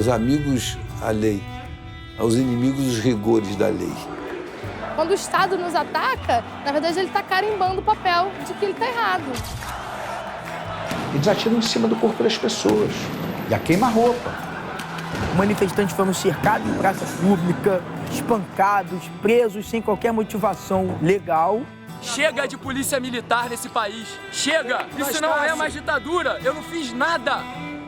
aos amigos a lei, aos inimigos os rigores da lei. Quando o Estado nos ataca, na verdade ele está carimbando o papel de que ele está errado. Eles atiram em cima do corpo das pessoas e a queima-roupa. Manifestantes foram cercados em praça pública, espancados, presos sem qualquer motivação legal. Chega de polícia militar nesse país. Chega! Isso não é mais ditadura. Eu não fiz nada.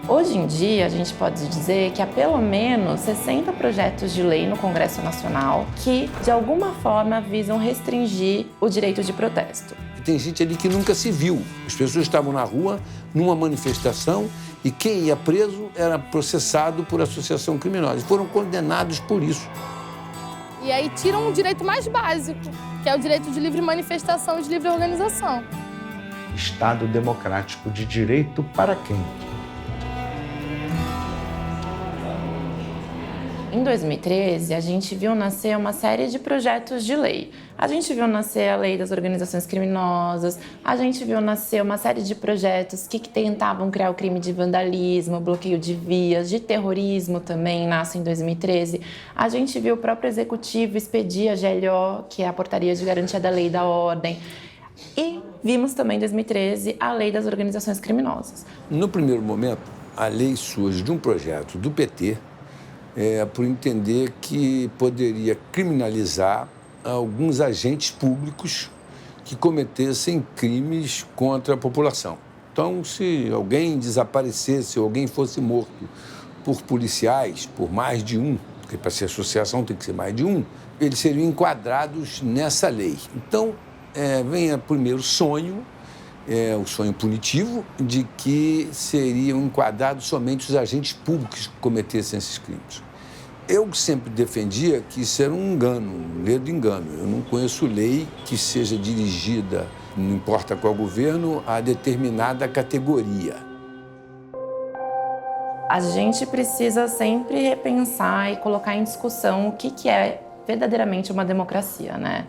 Hoje em dia, a gente pode dizer que há pelo menos 60 projetos de lei no Congresso Nacional que, de alguma forma, visam restringir o direito de protesto. Tem gente ali que nunca se viu. As pessoas estavam na rua, numa manifestação, e quem ia preso era processado por associação criminosa. E foram condenados por isso. E aí tiram o direito mais básico, que é o direito de livre manifestação e de livre organização. Estado democrático de direito para quem? Em 2013, a gente viu nascer uma série de projetos de lei. A gente viu nascer a lei das organizações criminosas, a gente viu nascer uma série de projetos que tentavam criar o crime de vandalismo, bloqueio de vias, de terrorismo também nasce em 2013. A gente viu o próprio executivo expedir a GLO, que é a Portaria de Garantia da Lei e da Ordem. E vimos também em 2013 a lei das organizações criminosas. No primeiro momento, a lei surge de um projeto do PT, por entender que poderia criminalizar alguns agentes públicos que cometessem crimes contra a população. Então, se alguém desaparecesse, ou alguém fosse morto por policiais, por mais de um, porque para ser associação tem que ser mais de um, eles seriam enquadrados nessa lei. Então, vem o primeiro sonho, o sonho punitivo, de que seriam enquadrados somente os agentes públicos que cometessem esses crimes. Eu sempre defendia que isso era um engano, um ledo engano. Eu não conheço lei que seja dirigida, não importa qual governo, a determinada categoria. A gente precisa sempre repensar e colocar em discussão o que é verdadeiramente uma democracia, né?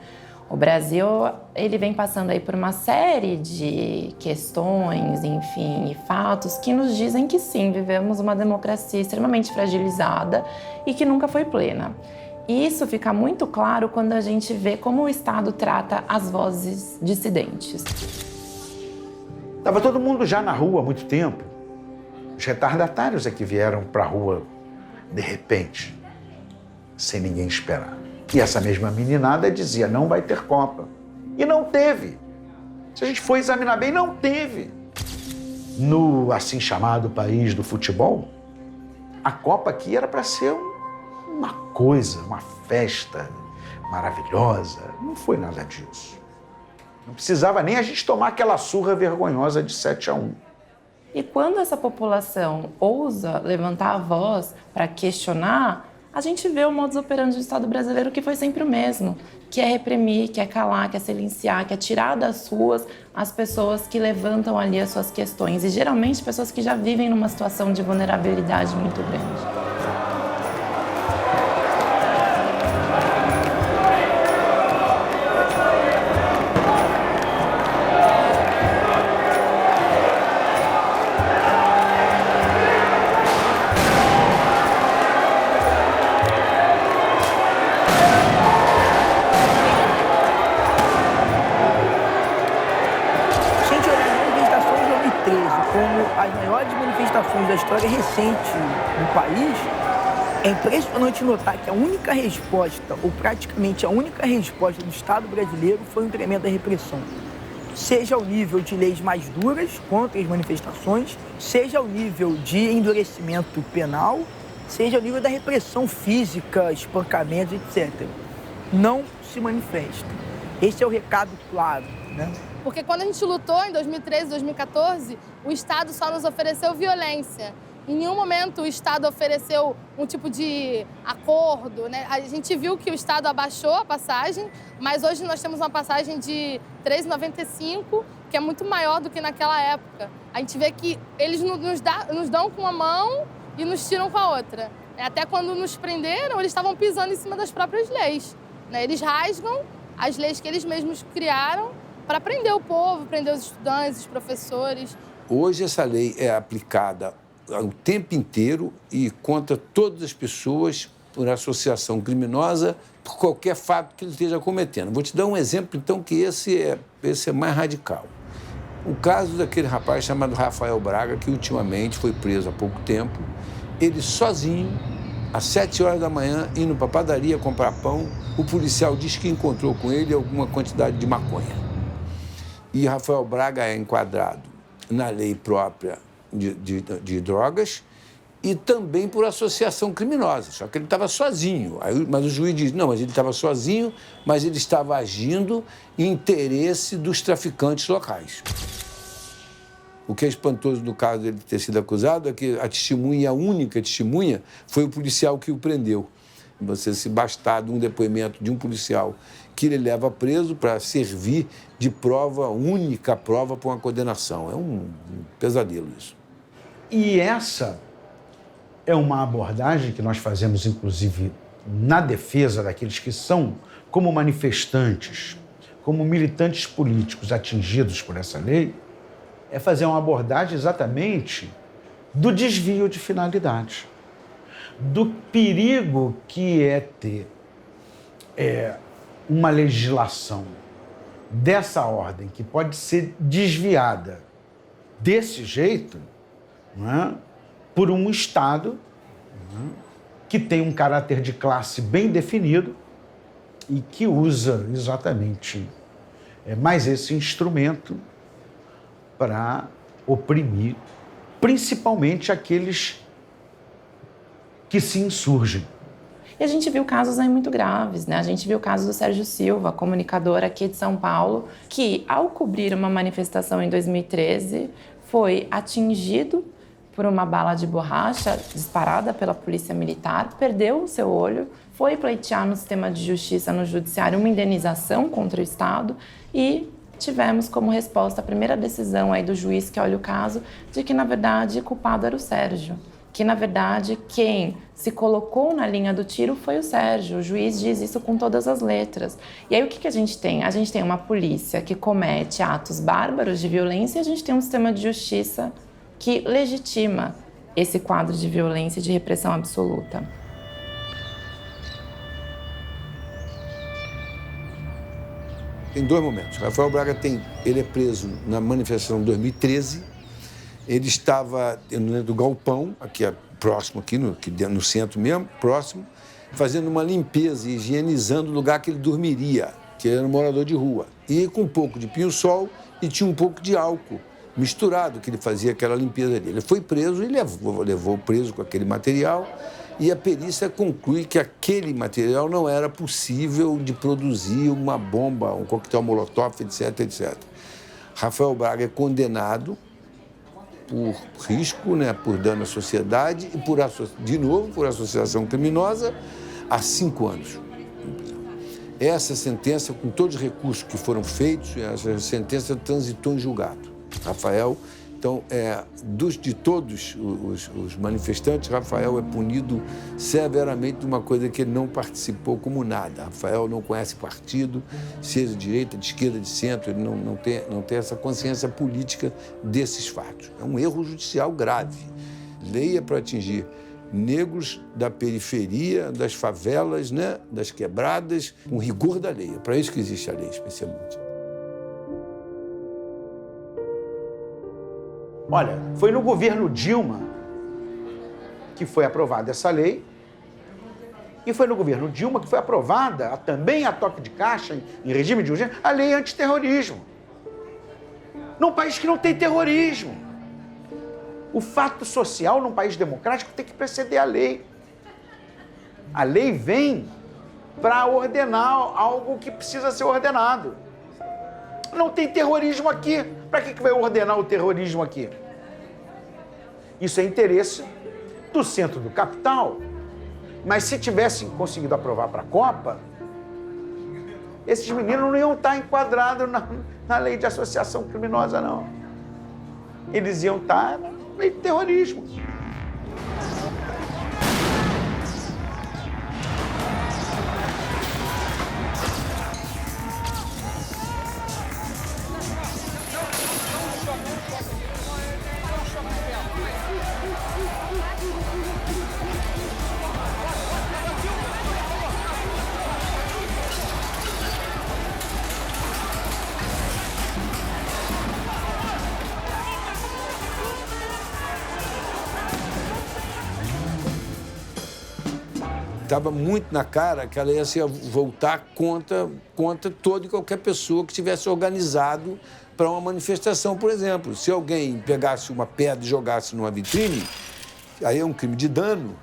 O Brasil, ele vem passando aí por uma série de questões, enfim, e fatos que nos dizem que sim, vivemos uma democracia extremamente fragilizada e que nunca foi plena. E isso fica muito claro quando a gente vê como o Estado trata as vozes dissidentes. Estava todo mundo já na rua há muito tempo. Os retardatários é que vieram para a rua de repente, sem ninguém esperar. E essa mesma meninada dizia, não vai ter Copa. E não teve. Se a gente for examinar bem, não teve. No assim chamado país do futebol, a Copa aqui era para ser uma coisa, uma festa maravilhosa. Não foi nada disso. Não precisava nem a gente tomar aquela surra vergonhosa de 7-1. E quando essa população ousa levantar a voz para questionar, a gente vê o modus operandi do Estado brasileiro que foi sempre o mesmo, que é reprimir, que é calar, que é silenciar, que é tirar das ruas as pessoas que levantam ali as suas questões, e geralmente pessoas que já vivem numa situação de vulnerabilidade muito grande. Da história recente do país, é impressionante notar que a única resposta, ou praticamente a única resposta do Estado brasileiro foi um incremento da repressão. Seja ao nível de leis mais duras contra as manifestações, seja ao nível de endurecimento penal, seja ao nível da repressão física, espancamentos, etc. Não se manifesta. Esse é o recado claro, né? Porque quando a gente lutou em 2013, 2014, o Estado só nos ofereceu violência. Em nenhum momento o Estado ofereceu um tipo de acordo, né? A gente viu que o Estado abaixou a passagem, mas hoje nós temos uma passagem de R$ 3,95, que é muito maior do que naquela época. A gente vê que eles nos dão com uma mão e nos tiram com a outra. Até quando nos prenderam, eles estavam pisando em cima das próprias leis, né? Eles rasgam as leis que eles mesmos criaram para prender o povo, prender os estudantes, os professores. Hoje essa lei é aplicada o tempo inteiro e contra todas as pessoas por associação criminosa, por qualquer fato que ele esteja cometendo. Vou te dar um exemplo, então, que esse é mais radical. O caso daquele rapaz chamado Rafael Braga, que ultimamente foi preso há pouco tempo, ele sozinho, às 7 horas da manhã, indo para a padaria comprar pão, o policial diz que encontrou com ele alguma quantidade de maconha. E Rafael Braga é enquadrado na lei própria de drogas e também por associação criminosa, só que ele estava sozinho. Mas o juiz diz, não, mas ele estava sozinho, mas ele estava agindo em interesse dos traficantes locais. O que é espantoso no caso dele ter sido acusado é que a única testemunha, foi o policial que o prendeu. Você se bastar de um depoimento de um policial que ele leva preso para servir de prova, única prova para uma condenação. É um pesadelo isso. E essa é uma abordagem que nós fazemos, inclusive, na defesa daqueles que são, como manifestantes, como militantes políticos atingidos por essa lei, é fazer uma abordagem exatamente do desvio de finalidade, do perigo que é ter uma legislação dessa ordem, que pode ser desviada desse jeito, não é? Por um Estado, não é? Que tem um caráter de classe bem definido e que usa exatamente mais esse instrumento para oprimir, principalmente aqueles que se insurgem. E a gente viu casos aí muito graves, né? A gente viu o caso do Sérgio Silva, comunicador aqui de São Paulo, que, ao cobrir uma manifestação em 2013, foi atingido por uma bala de borracha disparada pela polícia militar, perdeu o seu olho, foi pleitear no sistema de justiça, no judiciário, uma indenização contra o Estado e tivemos como resposta a primeira decisão aí do juiz que olha o caso de que, na verdade, o culpado era o Sérgio. Que, na verdade, quem se colocou na linha do tiro foi o Sérgio. O juiz diz isso com todas as letras. E aí, o que a gente tem? A gente tem uma polícia que comete atos bárbaros de violência e a gente tem um sistema de justiça que legitima esse quadro de violência e de repressão absoluta. Tem dois momentos. Rafael Braga ele é preso na manifestação de 2013. Ele estava no galpão, aqui próximo, aqui no centro mesmo, próximo, fazendo uma limpeza e higienizando o lugar que ele dormiria, que ele era um morador de rua. E com um pouco de pinho-sol e tinha um pouco de álcool misturado, que ele fazia aquela limpeza dele. Ele foi preso e levou preso com aquele material e a perícia conclui que aquele material não era possível de produzir uma bomba, um coquetel molotov, etc, etc. Rafael Braga é condenado por risco, né, por dano à sociedade e, de novo, por associação criminosa, há 5 anos. Essa sentença, com todos os recursos que foram feitos, essa sentença transitou em julgado. Rafael, então, de todos os manifestantes, Rafael é punido severamente de uma coisa que ele não participou como nada. Rafael não conhece partido, seja de direita, de esquerda, de centro, ele não tem essa consciência política desses fatos. É um erro judicial grave. Lei é para atingir negros da periferia, das favelas, né, das quebradas, com rigor da lei. É para isso que existe a lei, especialmente. Olha, foi no governo Dilma que foi aprovada essa lei e foi no governo Dilma que foi aprovada também a toque de caixa, em regime de urgência, a lei antiterrorismo. Num país que não tem terrorismo. O fato social num país democrático tem que preceder a lei. A lei vem para ordenar algo que precisa ser ordenado. Não tem terrorismo aqui. Para que vai ordenar o terrorismo aqui? Isso é interesse do centro do capital. Mas se tivessem conseguido aprovar para a Copa, esses meninos não iam estar enquadrados na lei de associação criminosa, não. Eles iam estar na lei de terrorismo. estava muito na cara que ela ia se voltar contra toda e qualquer pessoa que tivesse organizado para uma manifestação, por exemplo. Se alguém pegasse uma pedra e jogasse numa vitrine, aí é um crime de dano,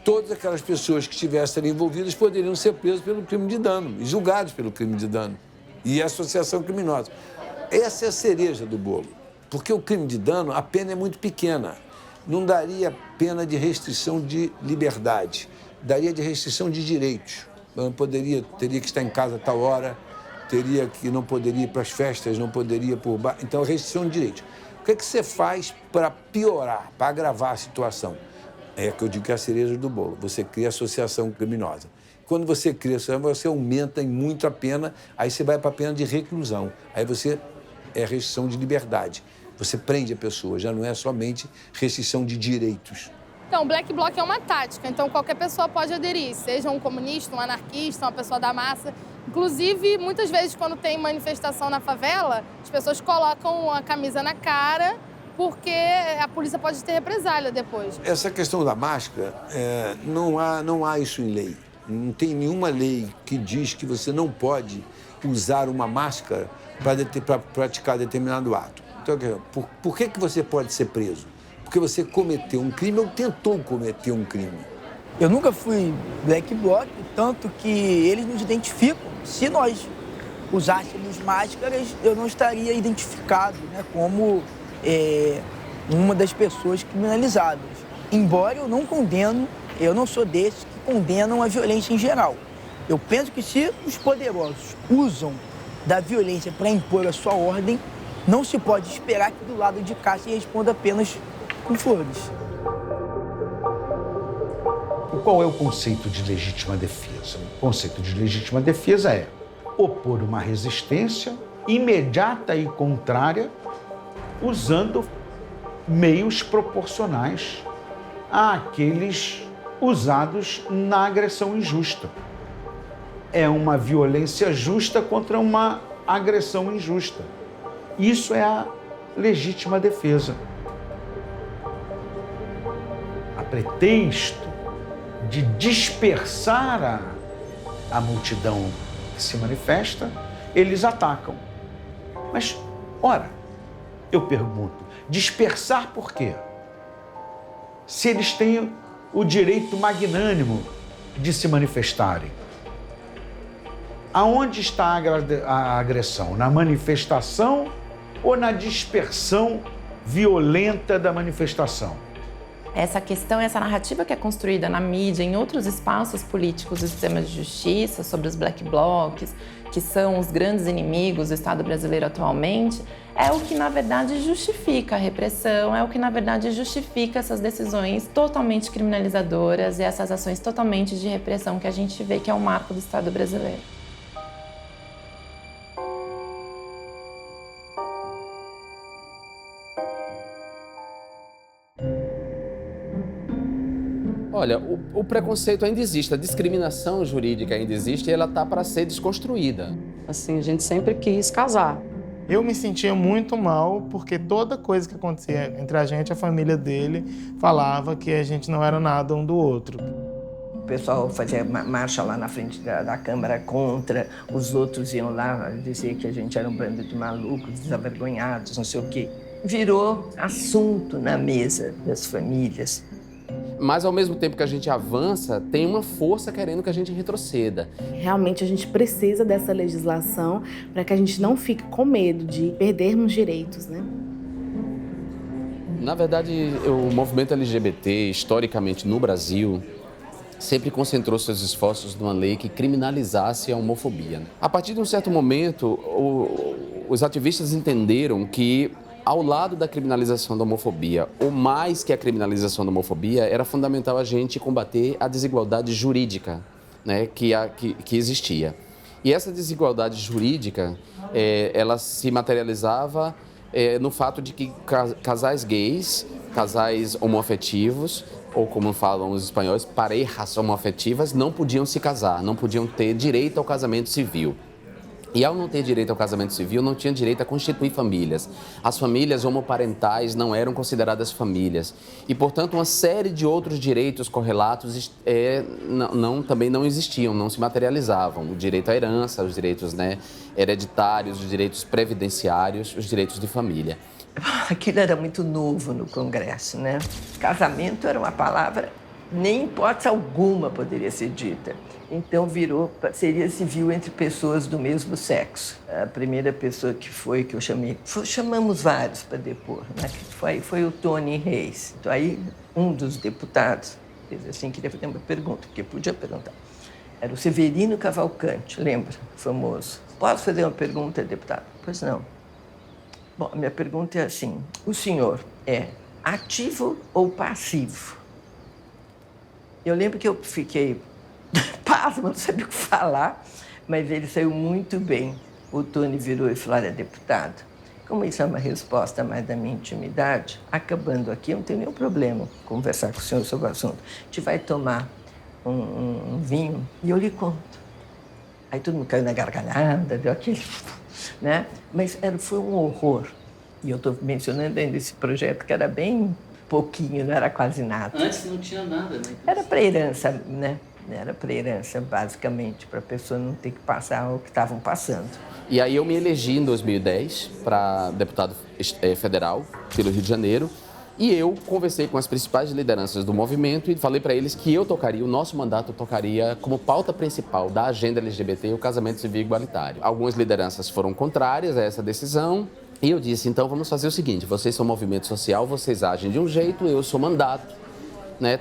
todas aquelas pessoas que estivessem ali envolvidas poderiam ser presas pelo crime de dano e julgadas pelo crime de dano e associação criminosa. Essa é a cereja do bolo, porque o crime de dano, a pena é muito pequena. Não daria pena de restrição de liberdade, daria de restrição de direitos. Teria que estar em casa a tal hora, não poderia ir para as festas, não poderia ir por bar. Então, restrição de direitos. O que é que você faz para piorar, para agravar a situação? É que eu digo que é a cereja do bolo. Você cria associação criminosa. Quando você cria associação, você aumenta muito a pena, aí você vai para a pena de reclusão. Aí você é restrição de liberdade. Você prende a pessoa, já não é somente restrição de direitos. Então, o Black Bloc é uma tática, então qualquer pessoa pode aderir, seja um comunista, um anarquista, uma pessoa da massa. Inclusive, muitas vezes, quando tem manifestação na favela, as pessoas colocam a camisa na cara porque a polícia pode ter represália depois. Essa questão da máscara, não há isso em lei. Não tem nenhuma lei que diz que você não pode usar uma máscara para praticar determinado ato. Então, por que você pode ser preso? Porque você cometeu um crime ou tentou cometer um crime. Eu nunca fui Black Bloc, tanto que eles nos identificam. Se nós usássemos máscaras, eu não estaria identificado, né, como uma das pessoas criminalizadas. Embora eu não condeno, eu não sou desses que condenam a violência em geral. Eu penso que se os poderosos usam da violência para impor a sua ordem, não se pode esperar que do lado de cá se responda apenas com flores. E qual é o conceito de legítima defesa? O conceito de legítima defesa é opor uma resistência imediata e contrária usando meios proporcionais àqueles usados na agressão injusta. É uma violência justa contra uma agressão injusta. Isso é a legítima defesa. A pretexto de dispersar a multidão que se manifesta, eles atacam. Mas, ora, eu pergunto, dispersar por quê? Se eles têm o direito magnânimo de se manifestarem. Aonde está a agressão? Na manifestação ou na dispersão violenta da manifestação? Essa questão, essa narrativa que é construída na mídia, em outros espaços políticos do sistema de justiça, sobre os black blocs, que são os grandes inimigos do Estado brasileiro atualmente, é o que, na verdade, justifica a repressão, é o que, na verdade, justifica essas decisões totalmente criminalizadoras e essas ações totalmente de repressão que a gente vê que é o marco do Estado brasileiro. Olha, o preconceito ainda existe, a discriminação jurídica ainda existe e ela está para ser desconstruída. Assim, a gente sempre quis casar. Eu me sentia muito mal porque toda coisa que acontecia entre a gente, a família dele, falava que a gente não era nada um do outro. O pessoal fazia marcha lá na frente da Câmara contra, os outros iam lá dizer que a gente era um bando de malucos, desavergonhados, não sei o quê. Virou assunto na mesa das famílias. Mas, ao mesmo tempo que a gente avança, tem uma força querendo que a gente retroceda. Realmente, a gente precisa dessa legislação para que a gente não fique com medo de perdermos direitos, né? Na verdade, o movimento LGBT, historicamente no Brasil, sempre concentrou seus esforços numa lei que criminalizasse a homofobia. A partir de um certo momento, os ativistas entenderam que, ao lado da criminalização da homofobia, ou mais que a criminalização da homofobia, era fundamental a gente combater a desigualdade jurídica, né, que existia. E essa desigualdade jurídica, ela se materializava no fato de que casais gays, casais homoafetivos, ou como falam os espanhóis, parejas homoafetivas, não podiam se casar, não podiam ter direito ao casamento civil. E ao não ter direito ao casamento civil, não tinha direito a constituir famílias. As famílias homoparentais não eram consideradas famílias. E, portanto, uma série de outros direitos correlatos também não existiam, não se materializavam. O direito à herança, os direitos hereditários, os direitos previdenciários, os direitos de família. Aquilo era muito novo no Congresso, né? Casamento era uma palavra, nem hipótese alguma poderia ser dita. Então virou parceria civil entre pessoas do mesmo sexo. A primeira pessoa que eu chamei, chamamos vários para depor, né? Foi o Tony Reis. Então aí um dos deputados fez assim, queria fazer uma pergunta, porque podia perguntar. Era o Severino Cavalcante, lembra? Famoso. Posso fazer uma pergunta, deputado? Pois não. Bom, a minha pergunta é assim, o senhor é ativo ou passivo? Eu lembro que eu fiquei pasma, não sabia o que falar, mas ele saiu muito bem. O Tony virou e falou, olha, deputado, como isso é uma resposta mais da minha intimidade, acabando aqui, eu não tenho nenhum problema conversar com o senhor sobre o assunto. A gente vai tomar um vinho e eu lhe conto. Aí todo mundo caiu na gargalhada, deu aquele... né? Mas foi um horror. E eu estou mencionando ainda esse projeto que era bem pouquinho, não era quase nada. Antes não tinha nada, né? Era para herança, né? Era para herança, basicamente, para a pessoa não ter que passar o que estavam passando. E aí eu me elegi em 2010 para deputado federal pelo Rio de Janeiro. E eu conversei com as principais lideranças do movimento e falei para eles que o nosso mandato tocaria como pauta principal da agenda LGBT o casamento civil igualitário. Algumas lideranças foram contrárias a essa decisão e eu disse, então vamos fazer o seguinte, vocês são movimento social, vocês agem de um jeito, eu sou mandato, né,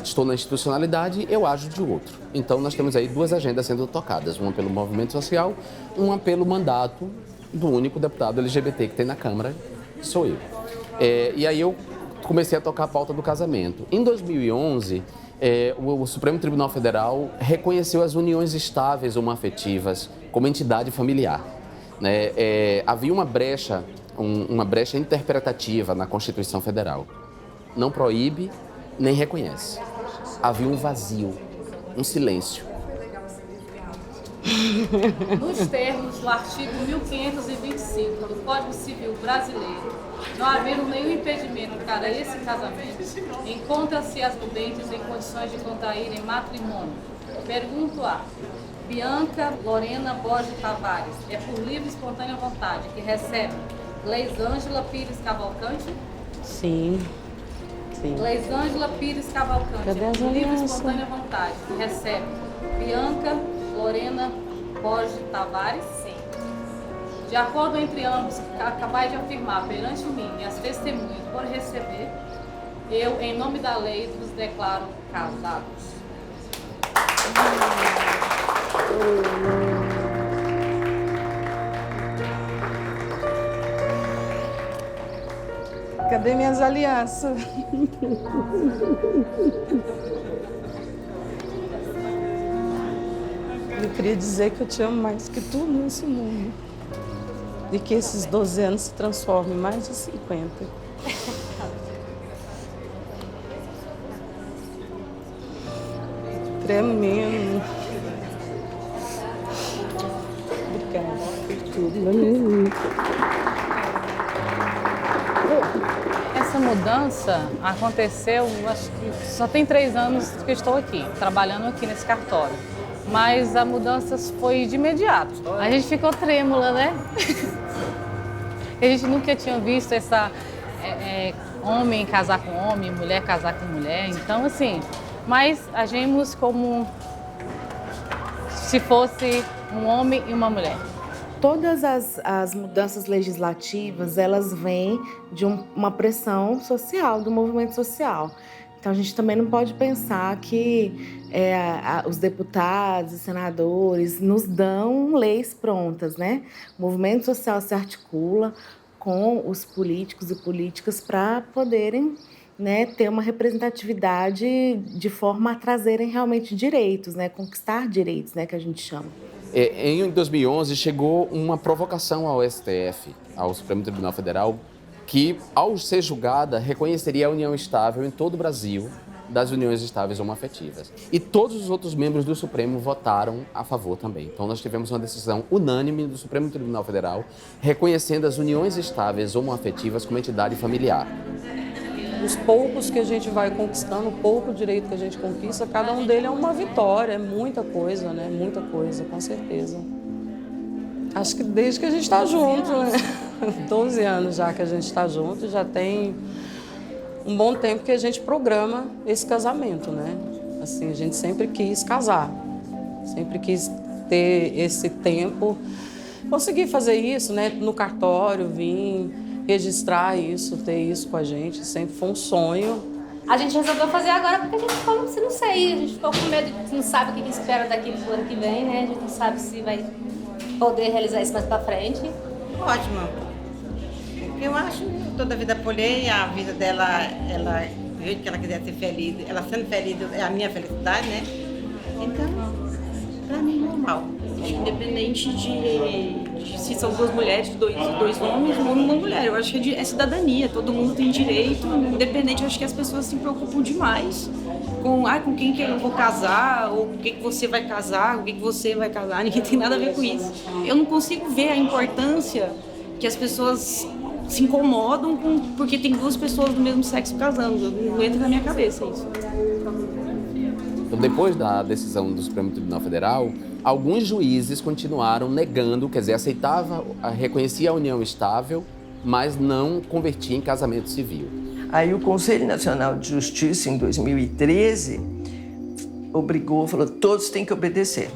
estou na institucionalidade, eu ajo de outro. Então nós temos aí duas agendas sendo tocadas, uma pelo movimento social, uma pelo mandato do único deputado LGBT que tem na Câmara, que sou eu. E aí eu comecei a tocar a pauta do casamento. Em 2011, o Supremo Tribunal Federal reconheceu as uniões estáveis homoafetivas como entidade familiar. Né? Havia uma brecha interpretativa na Constituição Federal. Não proíbe, nem reconhece. Havia um vazio, um silêncio. Nos termos do artigo 1525 do Código Civil Brasileiro, não havendo nenhum impedimento para esse casamento, encontra-se as nudentes em condições de contraírem matrimônio. Pergunto a Bianca Lorena Borges Tavares, é por livre e espontânea vontade que recebe Leisângela Pires Cavalcante? Sim. Leisângela Pires Cavalcante, é por livre e espontânea vontade que recebe Bianca Lorena Borges Tavares? Sim. De acordo entre ambos, que acabais de afirmar perante mim e as testemunhas por receber, eu, em nome da lei, vos declaro casados. Cadê minhas alianças? Eu queria dizer que eu te amo mais que tudo nesse mundo. E que esses 12 anos se transformem em mais de 50. Tremendo. Obrigada por tudo, meu menino. Essa mudança aconteceu, acho que só tem 3 anos que eu estou aqui, trabalhando aqui nesse cartório. Mas a mudança foi de imediato. A gente ficou trêmula, né? A gente nunca tinha visto essa homem casar com homem, mulher casar com mulher. Então, assim, mas agimos como se fosse um homem e uma mulher. Todas as mudanças legislativas, elas vêm de uma pressão social, do movimento social. Então, a gente também não pode pensar que os deputados e senadores nos dão leis prontas, né? O movimento social se articula com os políticos e políticas para poderem, né, ter uma representatividade de forma a trazerem realmente direitos, né? Conquistar direitos, né, que a gente chama. Em 2011, chegou uma provocação ao STF, ao Supremo Tribunal Federal, que, ao ser julgada, reconheceria a união estável em todo o Brasil das uniões estáveis homoafetivas. E todos os outros membros do Supremo votaram a favor também. Então nós tivemos uma decisão unânime do Supremo Tribunal Federal reconhecendo as uniões estáveis homoafetivas como entidade familiar. Os poucos que a gente vai conquistando, o pouco direito que a gente conquista, cada um deles é uma vitória, é muita coisa, né? Muita coisa, com certeza. Acho que desde que a gente está junto, né? 12 anos já que a gente está junto, já tem um bom tempo que a gente programa esse casamento, né? Assim, a gente sempre quis casar, sempre quis ter esse tempo, conseguir fazer isso, né? No cartório, vir registrar isso, ter isso com a gente, sempre foi um sonho. A gente resolveu fazer agora porque a gente ficou, não sei, a gente ficou com medo, não sabe o que espera daqui pro ano que vem, né? A gente não sabe se vai poder realizar isso mais pra frente. Ótimo. Eu acho, toda a vida apoiei, a vida dela, do jeito que ela quiser ser feliz, ela sendo feliz é a minha felicidade, né? Então, pra mim, normal. Independente de se são duas mulheres, dois homens ou uma mulher, eu acho que é cidadania, todo mundo tem direito, independente, eu acho que as pessoas se preocupam demais com quem que eu vou casar, ou com quem que você vai casar, com quem que você vai casar, ninguém tem nada a ver com isso. Eu não consigo ver a importância que as pessoas se incomodam porque tem duas pessoas do mesmo sexo casando. Não entra na minha cabeça isso. Então, depois da decisão do Supremo Tribunal Federal, alguns juízes continuaram negando, quer dizer, reconhecia a união estável, mas não convertia em casamento civil. Aí o Conselho Nacional de Justiça, em 2013, falou, todos têm que obedecer.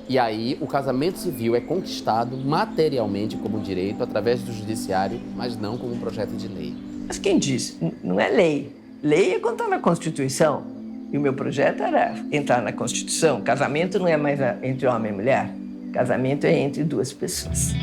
E aí o casamento civil é conquistado materialmente como direito através do judiciário, mas não como um projeto de lei. Mas quem disse? Não é lei. Lei é quando está na Constituição. E o meu projeto era entrar na Constituição. Casamento não é mais entre homem e mulher. Casamento é entre duas pessoas.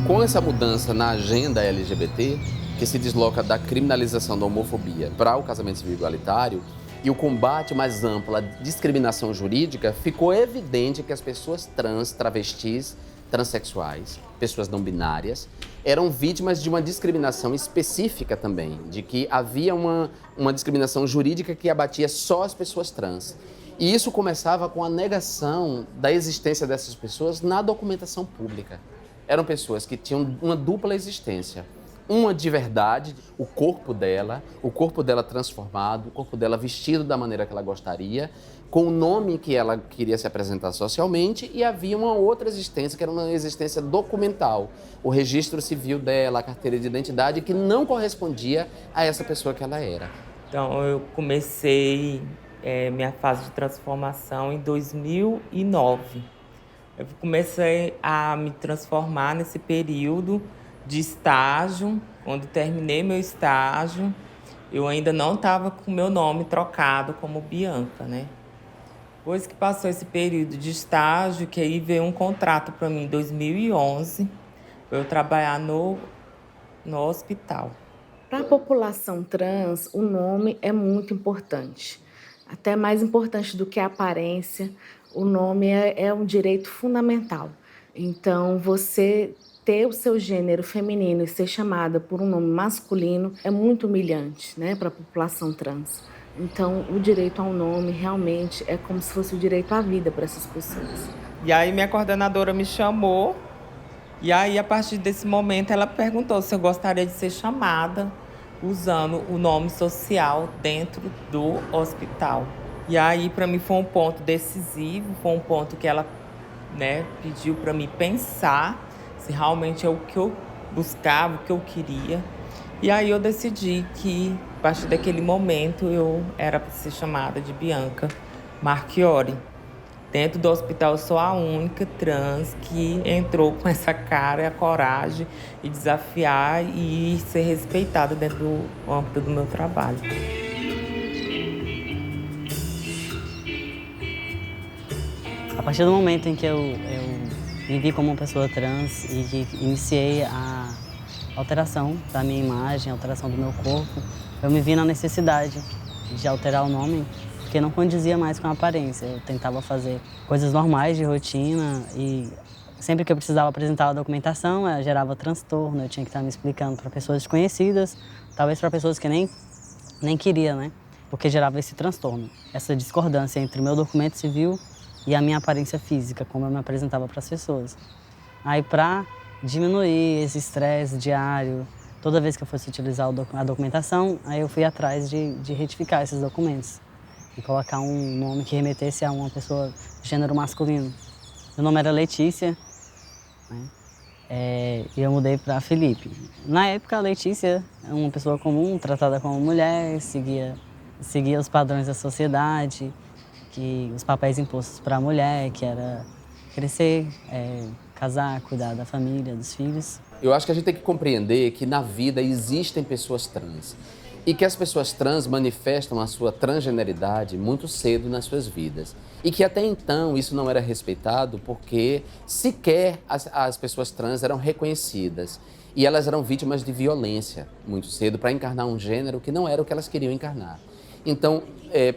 Com essa mudança na agenda LGBT, que se desloca da criminalização da homofobia para o casamento civil igualitário e o combate mais amplo à discriminação jurídica, ficou evidente que as pessoas trans, travestis, transexuais, pessoas não binárias, eram vítimas de uma discriminação específica também, de que havia uma discriminação jurídica que abatia só as pessoas trans. E isso começava com a negação da existência dessas pessoas na documentação pública. Eram pessoas que tinham uma dupla existência. Uma de verdade, o corpo dela transformado, o corpo dela vestido da maneira que ela gostaria, com o nome que ela queria se apresentar socialmente, e havia uma outra existência, que era uma existência documental. O registro civil dela, a carteira de identidade, que não correspondia a essa pessoa que ela era. Então, eu comecei minha fase de transformação em 2009. Eu comecei a me transformar nesse período de estágio. Quando terminei meu estágio, eu ainda não estava com meu nome trocado como Bianca, né? Depois que passou esse período de estágio, que aí veio um contrato para mim em 2011, para eu trabalhar no hospital. Para a população trans, o nome é muito importante. Até mais importante do que a aparência. O nome é um direito fundamental. Então, você ter o seu gênero feminino e ser chamada por um nome masculino é muito humilhante, né, para a população trans. Então, o direito ao nome realmente é como se fosse o direito à vida para essas pessoas. E aí, minha coordenadora me chamou. E aí, a partir desse momento, ela perguntou se eu gostaria de ser chamada usando o nome social dentro do hospital. E aí, para mim, foi um ponto decisivo, foi um ponto que ela, né, pediu para mim pensar se realmente é o que eu buscava, o que eu queria. E aí eu decidi que, a partir daquele momento, eu era para ser chamada de Bianca Marchiori. Dentro do hospital, eu sou a única trans que entrou com essa cara e a coragem de desafiar e ser respeitada dentro do âmbito do meu trabalho. A partir do momento em que eu me vi como uma pessoa trans e que iniciei a alteração da minha imagem, a alteração do meu corpo, eu me vi na necessidade de alterar o nome, porque não condizia mais com a aparência. Eu tentava fazer coisas normais de rotina e Sempre que eu precisava apresentar a documentação, gerava transtorno, eu tinha que estar me explicando para pessoas desconhecidas, talvez para pessoas que nem queria, né? Porque gerava esse transtorno, essa discordância entre o meu documento civil e a minha aparência física, como eu me apresentava para as pessoas. Aí, para diminuir esse estresse diário, toda vez que eu fosse utilizar a documentação, aí eu fui atrás de retificar esses documentos e colocar um nome que remetesse a uma pessoa de gênero masculino. Meu nome era Letícia, né? E eu mudei para Felipe. Na época, a Letícia é uma pessoa comum, tratada como mulher, seguia os padrões da sociedade, que os papéis impostos para a mulher, que era crescer, casar, cuidar da família, dos filhos. Eu acho que a gente tem que compreender que na vida existem pessoas trans e que as pessoas trans manifestam a sua transgeneridade muito cedo nas suas vidas. E que até então isso não era respeitado porque sequer as pessoas trans eram reconhecidas. E elas eram vítimas de violência muito cedo para encarnar um gênero que não era o que elas queriam encarnar. Então,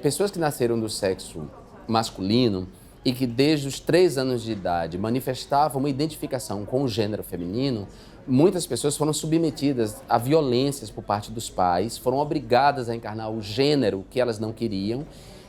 pessoas que nasceram do sexo masculino e que desde os 3 anos de idade manifestavam uma identificação com o gênero feminino, muitas pessoas foram submetidas a violências por parte dos pais, foram obrigadas a encarnar o gênero que elas não queriam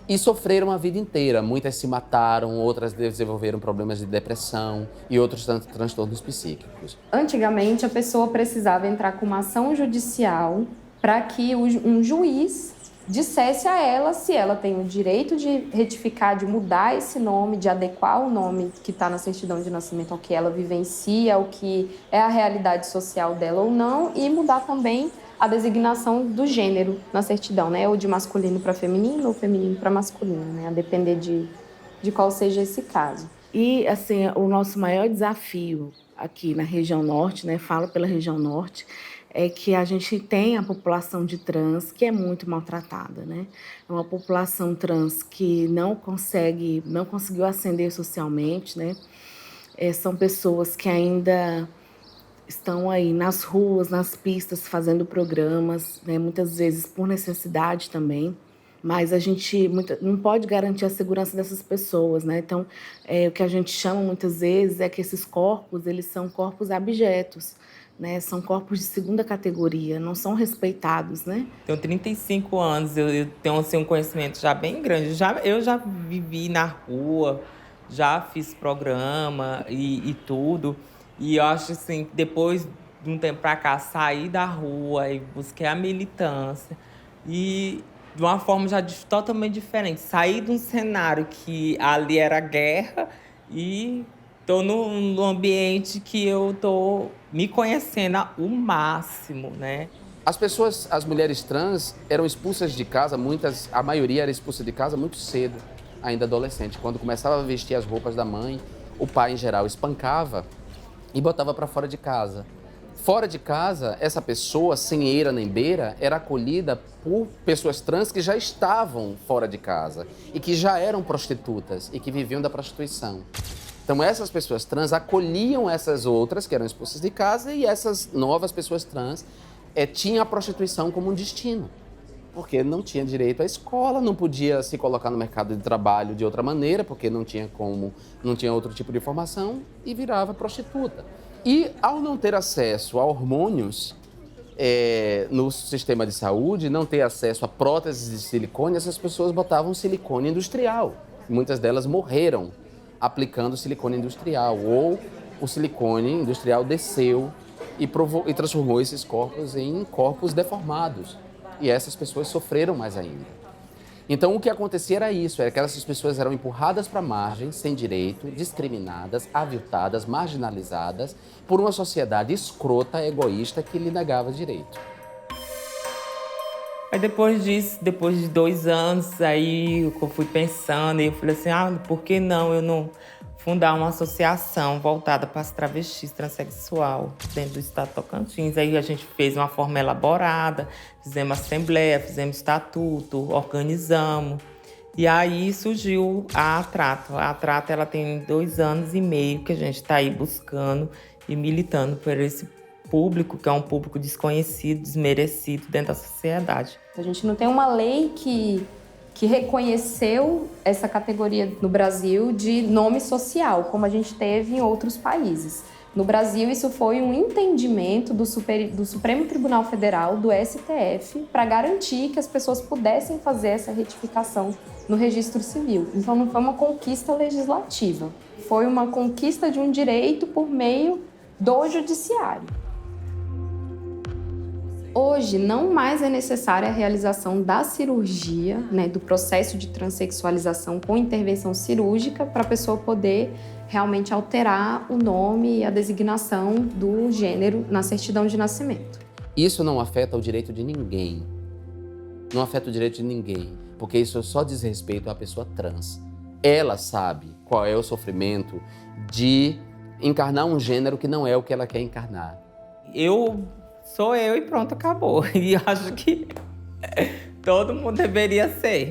e sofreram a vida inteira. Muitas se mataram, outras desenvolveram problemas de depressão e outros transtornos psíquicos. Antigamente, a pessoa precisava entrar com uma ação judicial para que um juiz dissesse a ela se ela tem o direito de retificar, de mudar esse nome, de adequar o nome que está na certidão de nascimento ao que ela vivencia, ao que é a realidade social dela ou não, e mudar também a designação do gênero na certidão, né? Ou de masculino para feminino ou feminino para masculino, né? A depender de qual seja esse caso. E, assim, o nosso maior desafio aqui na região norte, né? Falo pela região norte, é que a gente tem a população de trans que é muito maltratada, né? É uma população trans que não conseguiu ascender socialmente, né? São pessoas que ainda estão aí nas ruas, nas pistas, fazendo programas, né? Muitas vezes por necessidade também, mas a gente não pode garantir a segurança dessas pessoas, né? Então, o que a gente chama muitas vezes é que esses corpos, eles são corpos abjetos, né? São corpos de segunda categoria, não são respeitados, né? Tenho 35 anos, eu tenho assim, um conhecimento já bem grande. Eu já vivi na rua, já fiz programa e tudo. E eu acho assim, depois de um tempo pra cá, saí da rua e busquei a militância. E de uma forma já totalmente diferente. Saí de um cenário que ali era guerra e tô num ambiente que eu tô me conhecendo o máximo, né? As mulheres trans eram expulsas de casa, a maioria era expulsa de casa muito cedo, ainda adolescente. Quando começava a vestir as roupas da mãe, o pai, em geral, espancava e botava para fora de casa. Fora de casa, essa pessoa, sem eira nem beira, era acolhida por pessoas trans que já estavam fora de casa e que já eram prostitutas e que viviam da prostituição. Então, essas pessoas trans acolhiam essas outras que eram expulsas de casa e essas novas pessoas trans tinham a prostituição como um destino, porque não tinha direito à escola, não podia se colocar no mercado de trabalho de outra maneira, porque não tinha outro tipo de formação e virava prostituta. E, ao não ter acesso a hormônios no sistema de saúde, não ter acesso a próteses de silicone, essas pessoas botavam silicone industrial. Muitas delas morreram aplicando silicone industrial, ou o silicone industrial desceu e transformou esses corpos em corpos deformados. E essas pessoas sofreram mais ainda. Então, o que acontecia era isso, era que essas pessoas eram empurradas para a margem, sem direito, discriminadas, aviltadas, marginalizadas, por uma sociedade escrota, egoísta, que lhe negava direito. Aí depois disso, depois de 2 anos, aí eu fui pensando e eu falei assim, por que eu não fundar uma associação voltada para as travestis transexual dentro do estado de Tocantins. Aí a gente fez uma forma elaborada, fizemos assembleia, fizemos estatuto, organizamos. E aí surgiu a Atrato. A Atrato, ela tem 2 anos e meio que a gente está aí buscando e militando por esse público, que é um público desconhecido, desmerecido dentro da sociedade. A gente não tem uma lei que que reconheceu essa categoria no Brasil de nome social, como a gente teve em outros países. No Brasil, isso foi um entendimento do Supremo Tribunal Federal, do STF, para garantir que as pessoas pudessem fazer essa retificação no registro civil. Então, não foi uma conquista legislativa, foi uma conquista de um direito por meio do judiciário. Hoje, não mais é necessária a realização da cirurgia, do processo de transexualização com intervenção cirúrgica, para a pessoa poder realmente alterar o nome e a designação do gênero na certidão de nascimento. Isso não afeta o direito de ninguém. Não afeta o direito de ninguém, porque isso só diz respeito à pessoa trans. Ela sabe qual é o sofrimento de encarnar um gênero que não é o que ela quer encarnar. Sou eu e pronto, acabou. E acho que todo mundo deveria ser.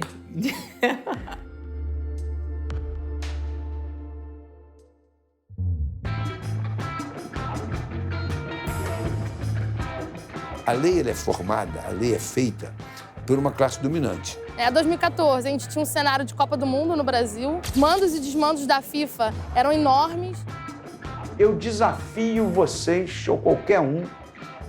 A lei ela é formada, a lei é feita por uma classe dominante. Em 2014, a gente tinha um cenário de Copa do Mundo no Brasil. Os mandos e desmandos da FIFA eram enormes. Eu desafio vocês, ou qualquer um,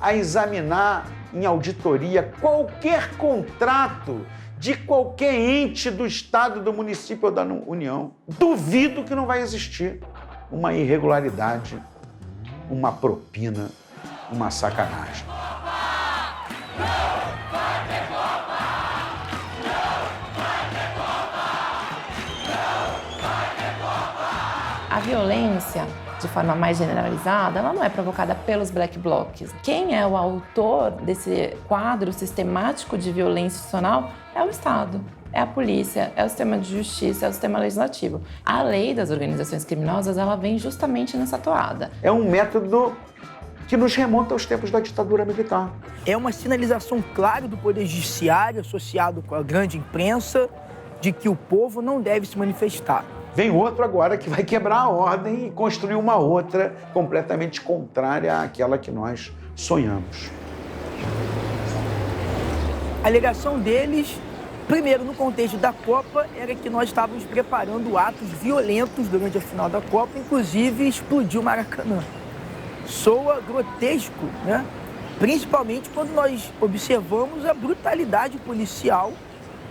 a examinar em auditoria qualquer contrato de qualquer ente do Estado, do município ou da União. Duvido que não vai existir uma irregularidade, uma propina, uma sacanagem. A violência, de forma mais generalizada, ela não é provocada pelos black blocs. Quem é o autor desse quadro sistemático de violência institucional é o Estado, é a polícia, é o sistema de justiça, é o sistema legislativo. A lei das organizações criminosas, ela vem justamente nessa toada. É um método que nos remonta aos tempos da ditadura militar. É uma sinalização clara do poder judiciário associado com a grande imprensa de que o povo não deve se manifestar. Vem outro agora que vai quebrar a ordem e construir uma outra completamente contrária àquela que nós sonhamos. A alegação deles, primeiro no contexto da Copa, era que nós estávamos preparando atos violentos durante a final da Copa, inclusive explodir o Maracanã. Soa grotesco, né? Principalmente quando nós observamos a brutalidade policial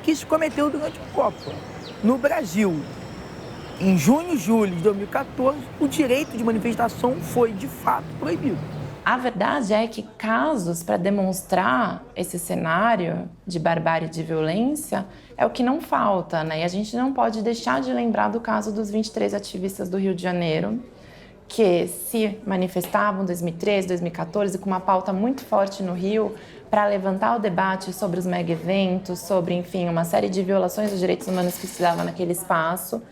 que se cometeu durante a Copa. No Brasil, em junho e julho de 2014, o direito de manifestação foi, de fato, proibido. A verdade é que casos para demonstrar esse cenário de barbárie e de violência é o que não falta, né? E a gente não pode deixar de lembrar do caso dos 23 ativistas do Rio de Janeiro, que se manifestavam em 2013, 2014, com uma pauta muito forte no Rio para levantar o debate sobre os mega-eventos, sobre, enfim, uma série de violações dos direitos humanos que se dava naquele espaço,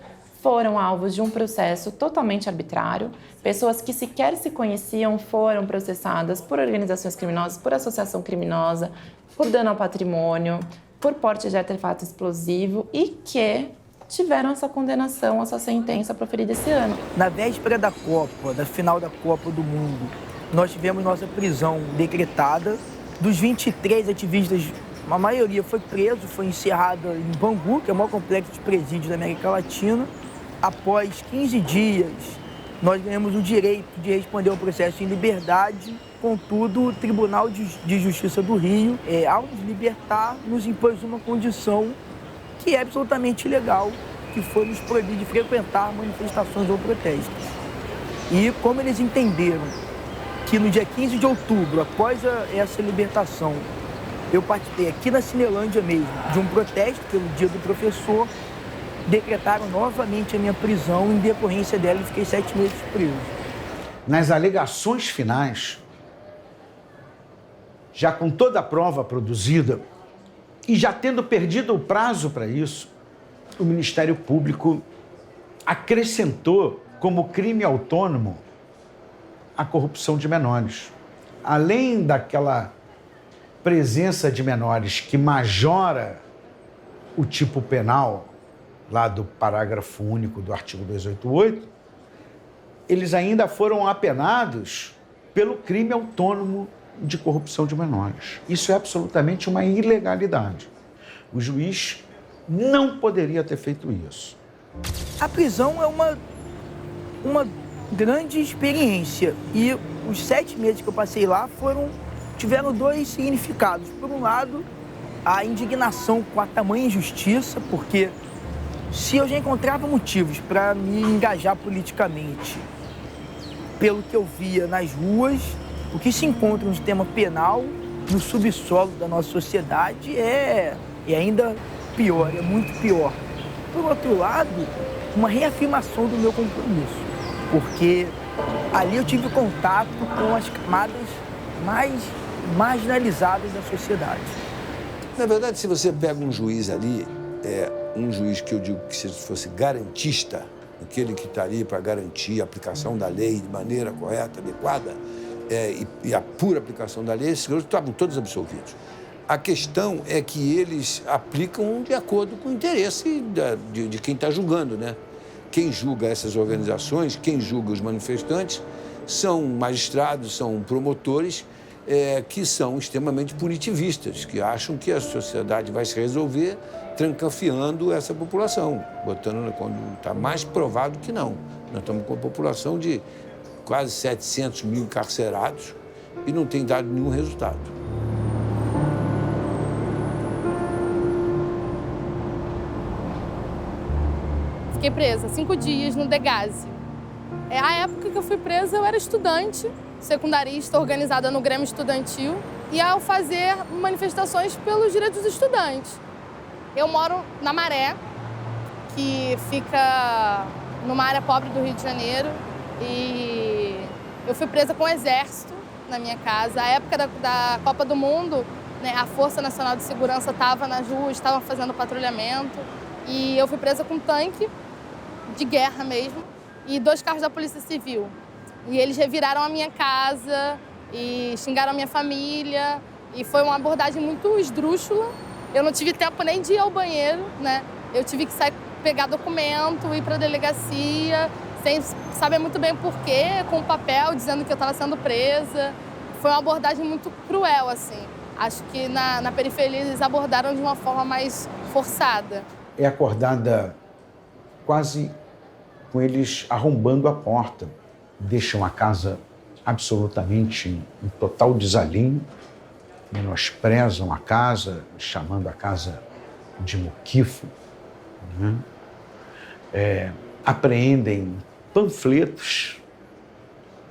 foram alvos de um processo totalmente arbitrário. Pessoas que sequer se conheciam foram processadas por organizações criminosas, por associação criminosa, por dano ao patrimônio, por porte de artefato explosivo e que tiveram essa condenação, essa sentença proferida esse ano. Na véspera da Copa, da final da Copa do Mundo, nós tivemos nossa prisão decretada. Dos 23 ativistas, a maioria foi preso, foi encerrada em Bangu, que é o maior complexo de presídios da América Latina. Após 15 dias, nós ganhamos o direito de responder ao processo em liberdade. Contudo, o Tribunal de Justiça do Rio, ao nos libertar, nos impôs uma condição que é absolutamente ilegal, que foi nos proibir de frequentar manifestações ou protestos. E como eles entenderam que no dia 15 de outubro, após essa libertação, eu participei aqui na Cinelândia mesmo, de um protesto pelo Dia do Professor, decretaram novamente a minha prisão, em decorrência dela eu fiquei 7 meses preso. Nas alegações finais, já com toda a prova produzida e já tendo perdido o prazo para isso, o Ministério Público acrescentou como crime autônomo a corrupção de menores. Além daquela presença de menores que majora o tipo penal, lá do parágrafo único do artigo 288, eles ainda foram apenados pelo crime autônomo de corrupção de menores. Isso é absolutamente uma ilegalidade. O juiz não poderia ter feito isso. A prisão é uma grande experiência e os 7 meses que eu passei lá tiveram 2 significados. Por um lado, a indignação com a tamanha injustiça, porque se eu já encontrava motivos para me engajar politicamente pelo que eu via nas ruas, o que se encontra no sistema penal, no subsolo da nossa sociedade, é ainda pior, é muito pior. Por outro lado, uma reafirmação do meu compromisso, porque ali eu tive contato com as camadas mais marginalizadas da sociedade. Na verdade, se você pega um juiz ali, um juiz que eu digo que se fosse garantista, aquele que está ali para garantir a aplicação da lei de maneira correta, adequada, e a pura aplicação da lei, esses garotos estavam todos absolvidos. A questão é que eles aplicam de acordo com o interesse de quem está julgando, né? Quem julga essas organizações, quem julga os manifestantes, são magistrados, são promotores que são extremamente punitivistas, que acham que a sociedade vai se resolver trancafiando essa população, botando quando está mais provado que não. Nós estamos com uma população de quase 700 mil encarcerados e não tem dado nenhum resultado. Fiquei presa 5 dias no Degase. A época que eu fui presa, eu era estudante, secundarista, organizada no Grêmio Estudantil, e ao fazer manifestações pelos direitos dos estudantes. Eu moro na Maré, que fica numa área pobre do Rio de Janeiro, e eu fui presa com o Exército na minha casa. A época da Copa do Mundo, né, a Força Nacional de Segurança estava nas ruas, estava fazendo patrulhamento, e eu fui presa com um tanque de guerra mesmo, e 2 carros da Polícia Civil. E eles reviraram a minha casa e xingaram a minha família, e foi uma abordagem muito esdrúxula. Eu não tive tempo nem de ir ao banheiro, né? Eu tive que sair, pegar documento, ir para a delegacia, sem saber muito bem por quê, com um papel dizendo que eu estava sendo presa. Foi uma abordagem muito cruel, assim. Acho que na periferia eles abordaram de uma forma mais forçada. É acordada quase com eles arrombando a porta. Deixam a casa absolutamente em total desalinho, menosprezam a casa, chamando a casa de muquifo, né? Apreendem panfletos,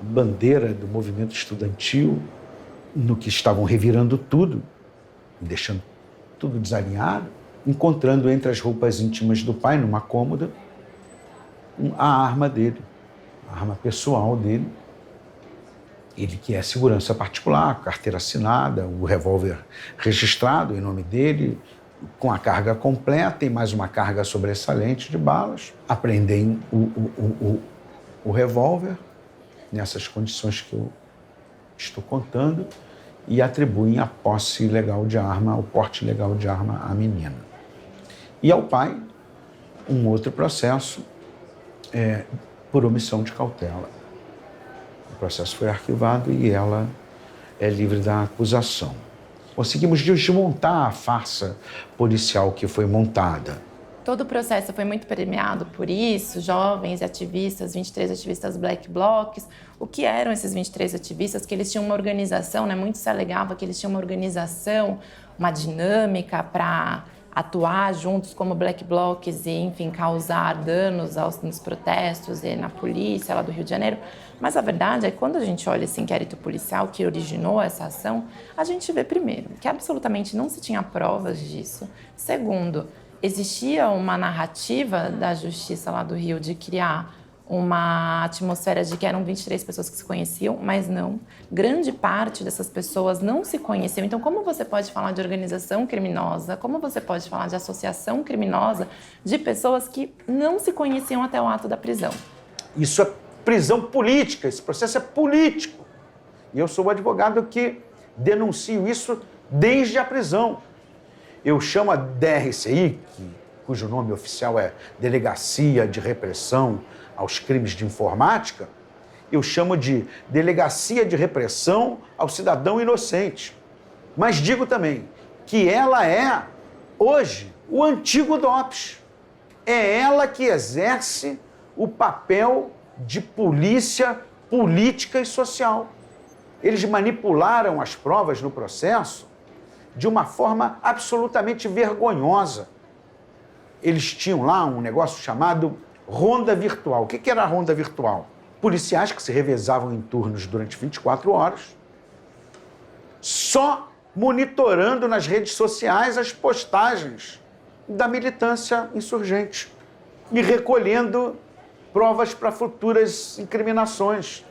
bandeira do movimento estudantil, no que estavam revirando tudo, deixando tudo desalinhado, encontrando entre as roupas íntimas do pai, numa cômoda, a arma dele, a arma pessoal dele. Ele que é segurança particular, carteira assinada, o revólver registrado em nome dele, com a carga completa e mais uma carga sobressalente de balas. Apreendem o revólver, nessas condições que eu estou contando, e atribuem a posse ilegal de arma, o porte ilegal de arma à menina. E ao pai, um outro processo por omissão de cautela. O processo foi arquivado e ela é livre da acusação. Conseguimos desmontar a farsa policial que foi montada. Todo o processo foi muito premiado por isso, jovens ativistas, 23 ativistas Black Blocs. O que eram esses 23 ativistas? Que eles tinham uma organização, né? Muito se alegava que eles tinham uma organização, uma dinâmica para atuar juntos como Black Blocs e, enfim, causar danos nos protestos e na polícia lá do Rio de Janeiro. Mas a verdade é que quando a gente olha esse inquérito policial que originou essa ação, a gente vê, primeiro, que absolutamente não se tinha provas disso. Segundo, existia uma narrativa da justiça lá do Rio de criar uma atmosfera de que eram 23 pessoas que se conheciam, mas não. Grande parte dessas pessoas não se conheciam. Então, como você pode falar de organização criminosa? Como você pode falar de associação criminosa de pessoas que não se conheciam até o ato da prisão? Isso é prisão política, esse processo é político. E eu sou o advogado que denuncio isso desde a prisão. Eu chamo a DRCI, cujo nome oficial é Delegacia de Repressão aos Crimes de Informática, eu chamo de Delegacia de Repressão ao Cidadão Inocente. Mas digo também que ela é, hoje, o antigo DOPS. É ela que exerce o papel de polícia política e social. Eles manipularam as provas no processo de uma forma absolutamente vergonhosa. Eles tinham lá um negócio chamado ronda virtual. O que era a ronda virtual? Policiais que se revezavam em turnos durante 24 horas, só monitorando nas redes sociais as postagens da militância insurgente e recolhendo provas para futuras incriminações.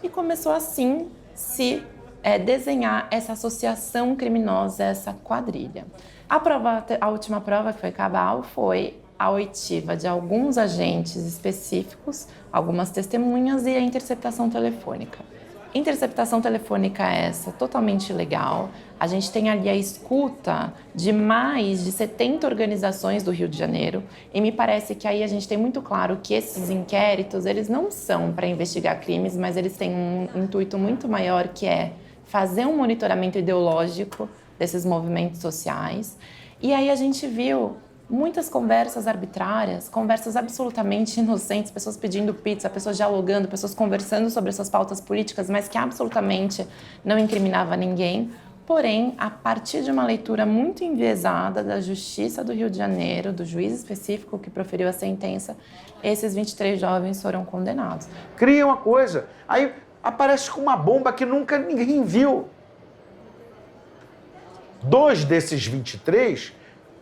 E começou assim se desenhar essa associação criminosa, essa quadrilha. A última prova que foi cabal foi a oitiva de alguns agentes específicos, algumas testemunhas e a interceptação telefônica. Interceptação telefônica essa totalmente ilegal. A gente tem ali a escuta de mais de 70 organizações do Rio de Janeiro e me parece que aí a gente tem muito claro que esses inquéritos, eles não são para investigar crimes, mas eles têm um intuito muito maior, que é fazer um monitoramento ideológico desses movimentos sociais. E aí a gente viu muitas conversas arbitrárias, conversas absolutamente inocentes, pessoas pedindo pizza, pessoas dialogando, pessoas conversando sobre essas pautas políticas, mas que absolutamente não incriminava ninguém. Porém, a partir de uma leitura muito enviesada da Justiça do Rio de Janeiro, do juiz específico que proferiu a sentença, esses 23 jovens foram condenados. Cria uma coisa, aí aparece com uma bomba que nunca ninguém viu. 2 desses 23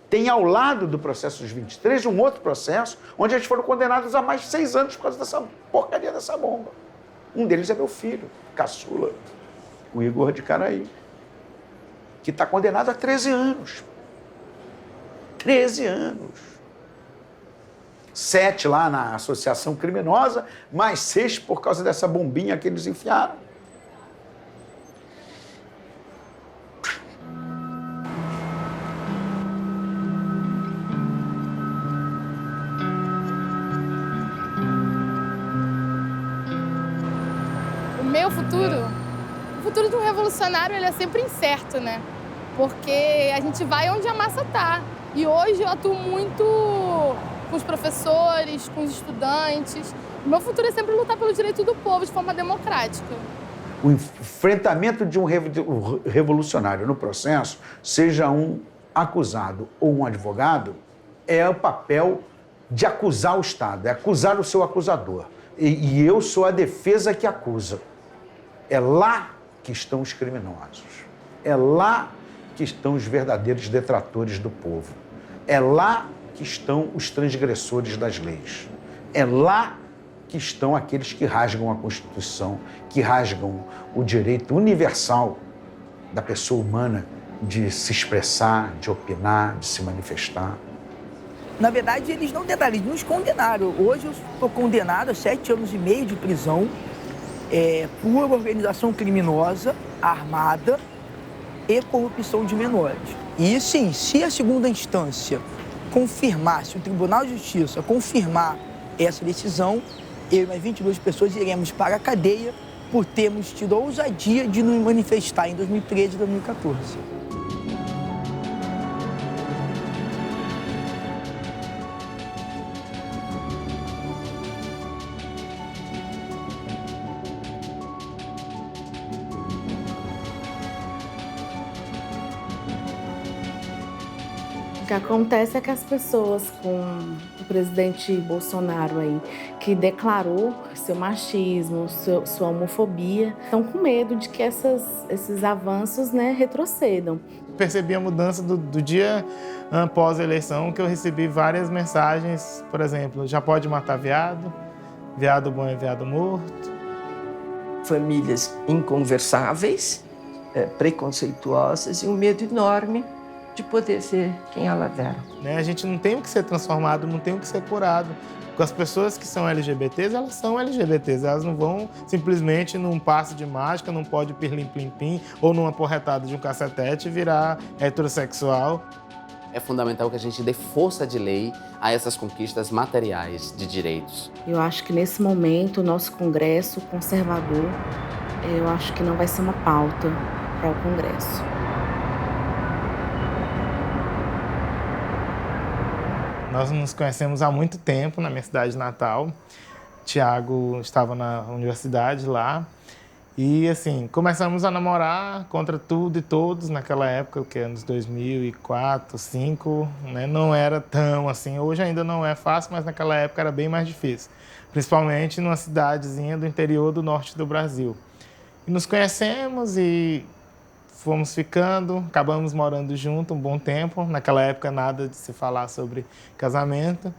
tem ao lado do processo dos 23 um outro processo onde eles foram condenados a mais de 6 anos por causa dessa porcaria dessa bomba. Um deles é meu filho, caçula, o Igor de Caraí, que está condenado a 13 anos. 13 anos. 7 lá na associação criminosa, mais 6 por causa dessa bombinha que eles enfiaram. O futuro de um revolucionário, ele é sempre incerto, né? Porque a gente vai onde a massa tá. E hoje eu atuo muito com os professores, com os estudantes. O meu futuro é sempre lutar pelo direito do povo de forma democrática. O enfrentamento de um revolucionário no processo, seja um acusado ou um advogado, é o papel de acusar o Estado, é acusar o seu acusador. E eu sou a defesa que acusa. É lá que estão os criminosos. É lá que estão os verdadeiros detratores do povo. É lá que estão os transgressores das leis. É lá que estão aqueles que rasgam a Constituição, que rasgam o direito universal da pessoa humana de se expressar, de opinar, de se manifestar. Na verdade, eles não detalham, eles nos condenaram. Hoje eu estou condenado a 7 anos e meio de prisão por organização criminosa, armada e corrupção de menores. E sim, se a segunda instância confirmar, se o Tribunal de Justiça confirmar essa decisão, eu e mais 22 pessoas iremos para a cadeia por termos tido a ousadia de nos manifestar em 2013 e 2014. O que acontece é que as pessoas com o presidente Bolsonaro aí, que declarou seu machismo, sua homofobia, estão com medo de que esses avanços, né, retrocedam. Percebi a mudança do dia após a eleição, que eu recebi várias mensagens, por exemplo, já pode matar viado, viado bom é viado morto. Famílias inconversáveis, preconceituosas e um medo enorme de poder ser quem elas eram. A gente não tem o que ser transformado, não tem o que ser curado. Porque as pessoas que são LGBTs, elas são LGBTs. Elas não vão simplesmente num passe de mágica, num pó de pirlim-plim-plim ou numa porretada de um cacetete virar heterossexual. É fundamental que a gente dê força de lei a essas conquistas materiais de direitos. Eu acho que nesse momento o nosso Congresso conservador, eu acho que não vai ser uma pauta para o Congresso. Nós nos conhecemos há muito tempo na minha cidade natal. Tiago estava na universidade lá. E, assim, começamos a namorar contra tudo e todos naquela época, que é anos 2004, 2005, né? Não era tão assim. Hoje ainda não é fácil, mas naquela época era bem mais difícil. Principalmente numa cidadezinha do interior do norte do Brasil. E nos conhecemos e fomos ficando, acabamos morando junto um bom tempo. Naquela época nada de se falar sobre casamento.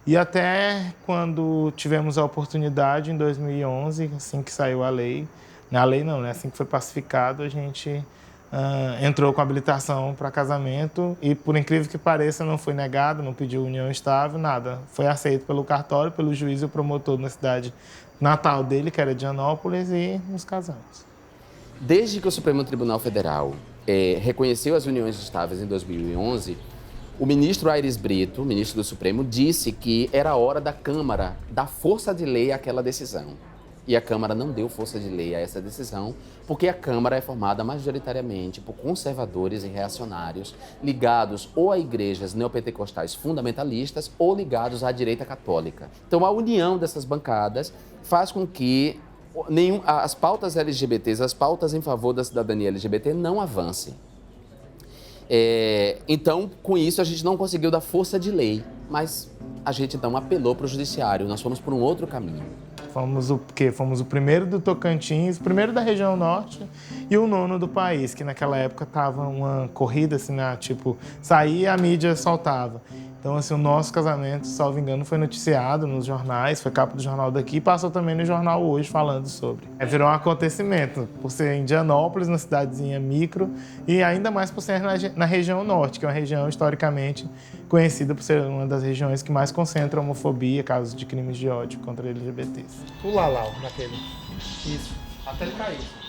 E até quando tivemos a oportunidade, em 2011, assim que saiu a lei, a lei não, né? Assim que foi pacificado, a gente entrou com habilitação para casamento e, por incrível que pareça, não foi negado, não pediu união estável, nada. Foi aceito pelo cartório, pelo juiz e o promotor na cidade natal dele, que era Dianópolis, e nos casamos. Desde que o Supremo Tribunal Federal reconheceu as uniões estáveis em 2011, o ministro Aires Brito, ministro do Supremo, disse que era hora da Câmara dar força de lei àquela decisão. E a Câmara não deu força de lei a essa decisão, porque a Câmara é formada majoritariamente por conservadores e reacionários ligados ou a igrejas neopentecostais fundamentalistas ou ligados à direita católica. Então, a união dessas bancadas faz com que as pautas LGBTs, as pautas em favor da cidadania LGBT não avancem. Então, com isso, a gente não conseguiu dar força de lei, mas a gente então apelou para o judiciário, nós fomos por um outro caminho. Fomos o primeiro do Tocantins, o primeiro da região norte e o 9º do país, que naquela época tava uma corrida, assim, né? Tipo, saía e a mídia soltava. Então, assim, o nosso casamento, salvo engano, foi noticiado nos jornais, foi capa do jornal daqui e passou também no jornal Hoje falando sobre. Virou um acontecimento, por ser em Dianópolis, uma cidadezinha micro, e ainda mais por ser na região norte, que é uma região historicamente conhecida por ser uma das regiões que mais concentra homofobia, casos de crimes de ódio contra LGBTs. Pula lá, naquele. Isso, até ele cair.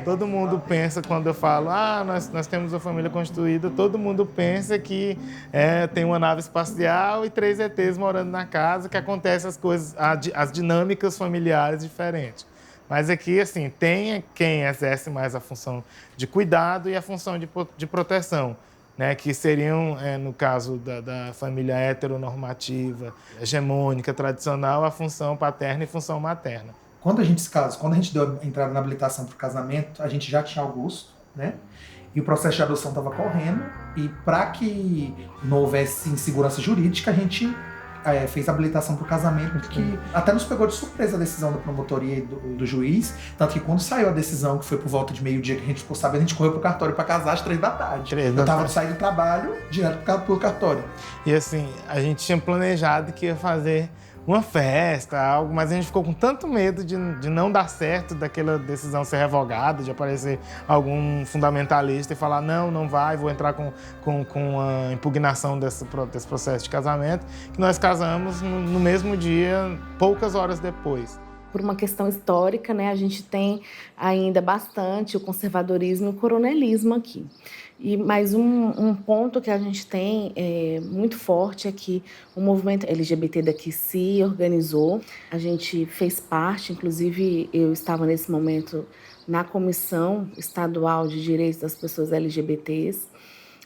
Todo mundo pensa, quando eu falo, nós temos uma família constituída, todo mundo pensa que tem uma nave espacial e 3 ETs morando na casa, que acontecem as coisas, as dinâmicas familiares diferentes. Mas aqui, assim, tem quem exerce mais a função de cuidado e a função de proteção, né, que seriam, no caso da família heteronormativa, hegemônica, tradicional, a função paterna e função materna. Quando a gente se casa, quando a gente deu a entrada na habilitação para o casamento, a gente já tinha Augusto, né? E o processo de adoção estava correndo. E para que não houvesse insegurança jurídica, a gente fez a habilitação para o casamento, que até nos pegou de surpresa a decisão da promotoria e do juiz. Tanto que quando saiu a decisão, que foi por volta de meio-dia que a gente ficou sabendo, a gente correu para o cartório para casar às 3 da tarde. Eu estava saindo do trabalho, direto pro cartório. E assim, a gente tinha planejado que ia fazer uma festa, algo, mas a gente ficou com tanto medo de não dar certo, daquela decisão ser revogada, de aparecer algum fundamentalista e falar não vai, vou entrar com a impugnação desse processo de casamento, que nós casamos no mesmo dia, poucas horas depois. Por uma questão histórica, né, a gente tem ainda bastante o conservadorismo e o coronelismo aqui. Mas um ponto que a gente tem muito forte é que o movimento LGBT daqui se organizou. A gente fez parte, inclusive eu estava nesse momento na Comissão Estadual de Direitos das Pessoas LGBTs.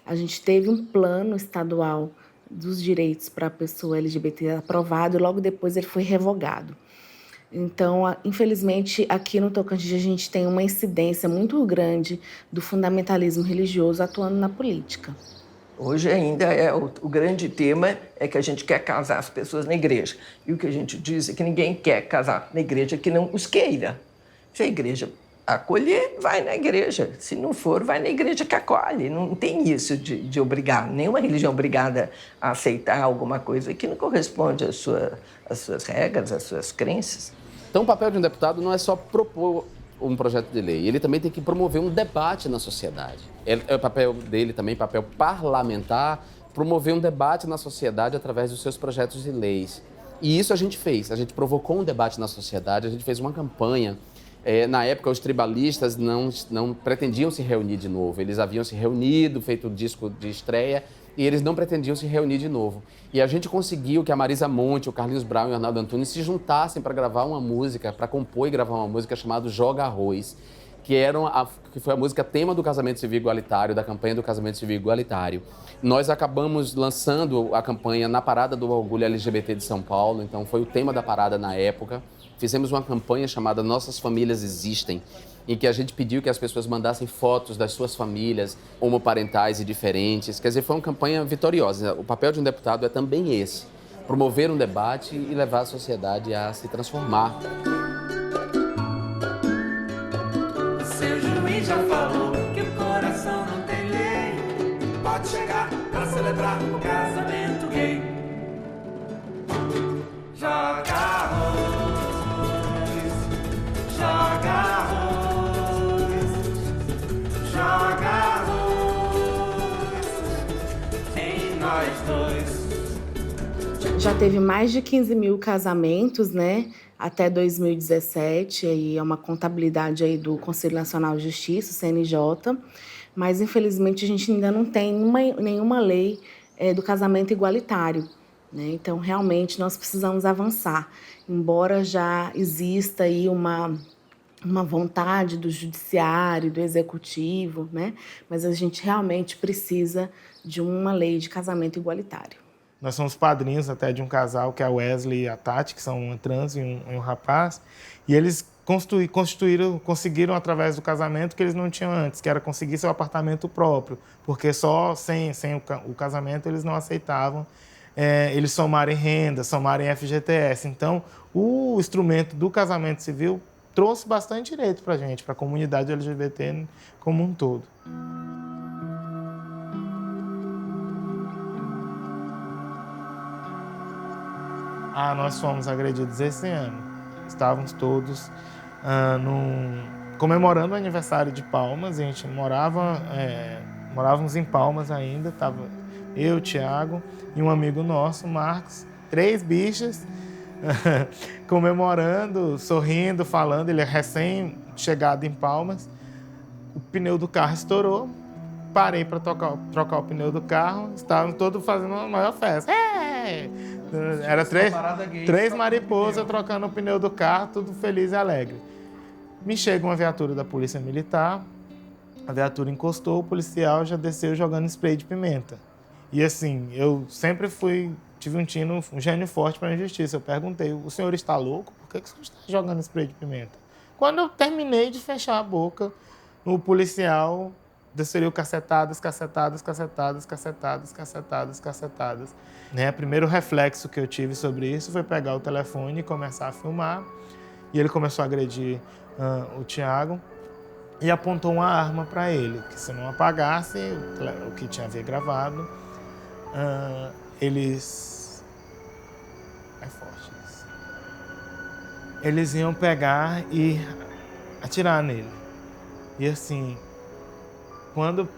A gente teve um plano estadual dos direitos para a pessoa LGBT aprovado e logo depois ele foi revogado. Então, infelizmente, aqui no Tocantins a gente tem uma incidência muito grande do fundamentalismo religioso atuando na política. Hoje ainda o grande tema é que a gente quer casar as pessoas na igreja. E o que a gente diz é que ninguém quer casar na igreja que não os queira. Se a igreja acolher, vai na igreja. Se não for, vai na igreja que acolhe. Não tem isso de obrigar. Nenhuma religião obrigada a aceitar alguma coisa que não corresponde às suas regras, às suas crenças. Então, o papel de um deputado não é só propor um projeto de lei, ele também tem que promover um debate na sociedade. É o papel dele também, papel parlamentar, promover um debate na sociedade através dos seus projetos de leis. E isso a gente fez, a gente provocou um debate na sociedade, a gente fez uma campanha. Na época, os tribalistas não pretendiam se reunir de novo, eles haviam se reunido, feito o disco de estreia, e eles não pretendiam se reunir de novo. E a gente conseguiu que a Marisa Monte, o Carlinhos Brown e o Arnaldo Antunes se juntassem para gravar uma música, para compor e gravar uma música chamada Joga Arroz. que foi a música tema do Casamento Civil Igualitário, da campanha do Casamento Civil Igualitário. Nós acabamos lançando a campanha na Parada do Orgulho LGBT de São Paulo, então foi o tema da parada na época. Fizemos uma campanha chamada Nossas Famílias Existem, em que a gente pediu que as pessoas mandassem fotos das suas famílias homoparentais e diferentes. Quer dizer, foi uma campanha vitoriosa. O papel de um deputado é também esse, promover um debate e levar a sociedade a se transformar. Seu juiz já falou que o coração não tem lei. Pode chegar pra celebrar o casamento gay. Joga arroz, joga arroz, joga arroz em nós dois. Já teve mais de 15 mil casamentos, né? Até 2017, aí é uma contabilidade aí do Conselho Nacional de Justiça, o CNJ, mas infelizmente a gente ainda não tem nenhuma lei do casamento igualitário, né? Então realmente nós precisamos avançar, embora já exista aí uma vontade do judiciário, do executivo, né? Mas a gente realmente precisa de uma lei de casamento igualitário. Nós somos padrinhos até de um casal, que é a Wesley e a Tati, que são uma trans e um rapaz, e eles conseguiram através do casamento que eles não tinham antes, que era conseguir seu apartamento próprio, porque só sem o casamento eles não aceitavam eles somarem renda, somarem FGTS. Então, o instrumento do casamento civil trouxe bastante direito para a gente, para a comunidade LGBT como um todo. Nós fomos agredidos esse ano. Estávamos todos comemorando o aniversário de Palmas. A gente morávamos em Palmas ainda. Tava eu, Thiago e um amigo nosso, Marcos, 3 bichas, comemorando, sorrindo, falando. Ele é recém-chegado em Palmas. O pneu do carro estourou. Parei para trocar o pneu do carro. Estávamos todos fazendo uma maior festa. Era 3 mariposas trocando o pneu do carro, tudo feliz e alegre. Me chega uma viatura da Polícia Militar, a viatura encostou, o policial já desceu jogando spray de pimenta. E assim, eu sempre tive um gênio forte para a injustiça. Eu perguntei, o senhor está louco? Por que o senhor está jogando spray de pimenta? Quando eu terminei de fechar a boca, o policial desferiu cacetadas. O primeiro reflexo que eu tive sobre isso foi pegar o telefone e começar a filmar. E ele começou a agredir o Thiago e apontou uma arma para ele, que se não apagasse o que tinha havido gravado, eles iam pegar e atirar nele. E assim, quando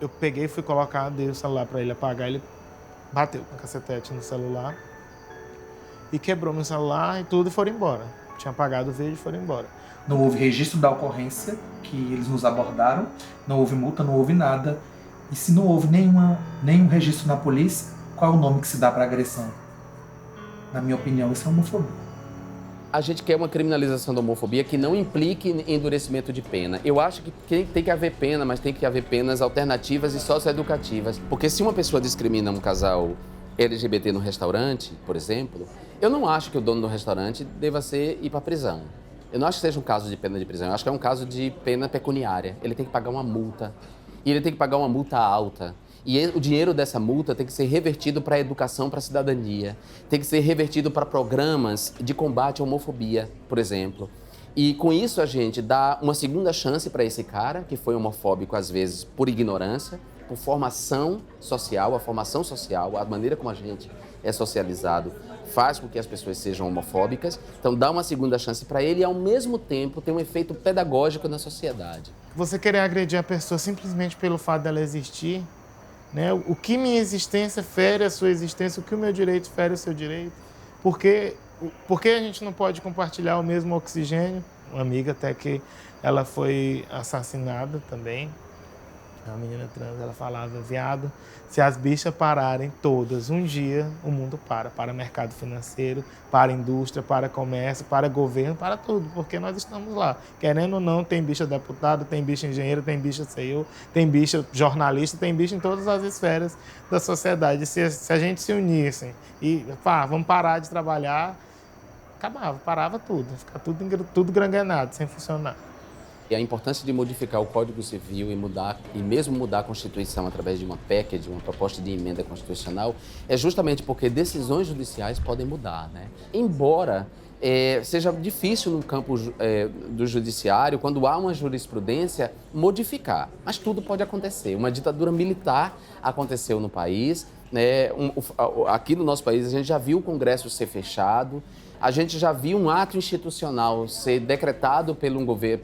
eu peguei e fui colocar, dei o celular para ele apagar, ele bateu com o cacetete no celular e quebrou meu celular e tudo, e foram embora. Tinha apagado o vídeo e foram embora. Não houve registro da ocorrência, que eles nos abordaram, não houve multa, não houve nada. E se não houve nenhum registro na polícia, qual é o nome que se dá para agressão? Na minha opinião, isso é homofobia. A gente quer uma criminalização da homofobia que não implique em endurecimento de pena. Eu acho que tem que haver pena, mas tem que haver penas alternativas e socioeducativas. Porque se uma pessoa discrimina um casal LGBT no restaurante, por exemplo, eu não acho que o dono do restaurante deva ir para a prisão. Eu não acho que seja um caso de pena de prisão, eu acho que é um caso de pena pecuniária. Ele tem que pagar uma multa, e ele tem que pagar uma multa alta. E o dinheiro dessa multa tem que ser revertido para a educação, para a cidadania. Tem que ser revertido para programas de combate à homofobia, por exemplo. E com isso a gente dá uma segunda chance para esse cara, que foi homofóbico às vezes por ignorância, por formação social, a maneira como a gente é socializado faz com que as pessoas sejam homofóbicas. Então dá uma segunda chance para ele e ao mesmo tempo tem um efeito pedagógico na sociedade. Você querer agredir a pessoa simplesmente pelo fato dela existir, né? O que minha existência fere a sua existência, o que o meu direito fere o seu direito? Por que a gente não pode compartilhar o mesmo oxigênio? Uma amiga até que ela foi assassinada também, A menina trans, ela falava, viado, se as bichas pararem todas, um dia o mundo para mercado financeiro, para indústria, para comércio, para governo, para tudo, porque nós estamos lá. Querendo ou não, tem bicha deputado, tem bicha engenheiro, tem bicha CEO, tem bicha jornalista, tem bicha em todas as esferas da sociedade. Se a gente se unissem e, vamos parar de trabalhar, parava tudo, ficar tudo granganado, sem funcionar. E a importância de modificar o Código Civil e mesmo mudar a Constituição através de uma PEC, de uma proposta de emenda constitucional, é justamente porque decisões judiciais podem mudar, né? Embora seja difícil no campo do judiciário, quando há uma jurisprudência, modificar. Mas tudo pode acontecer. Uma ditadura militar aconteceu no país, né? Aqui no nosso país a gente já viu o Congresso ser fechado, a gente já viu um ato institucional ser decretado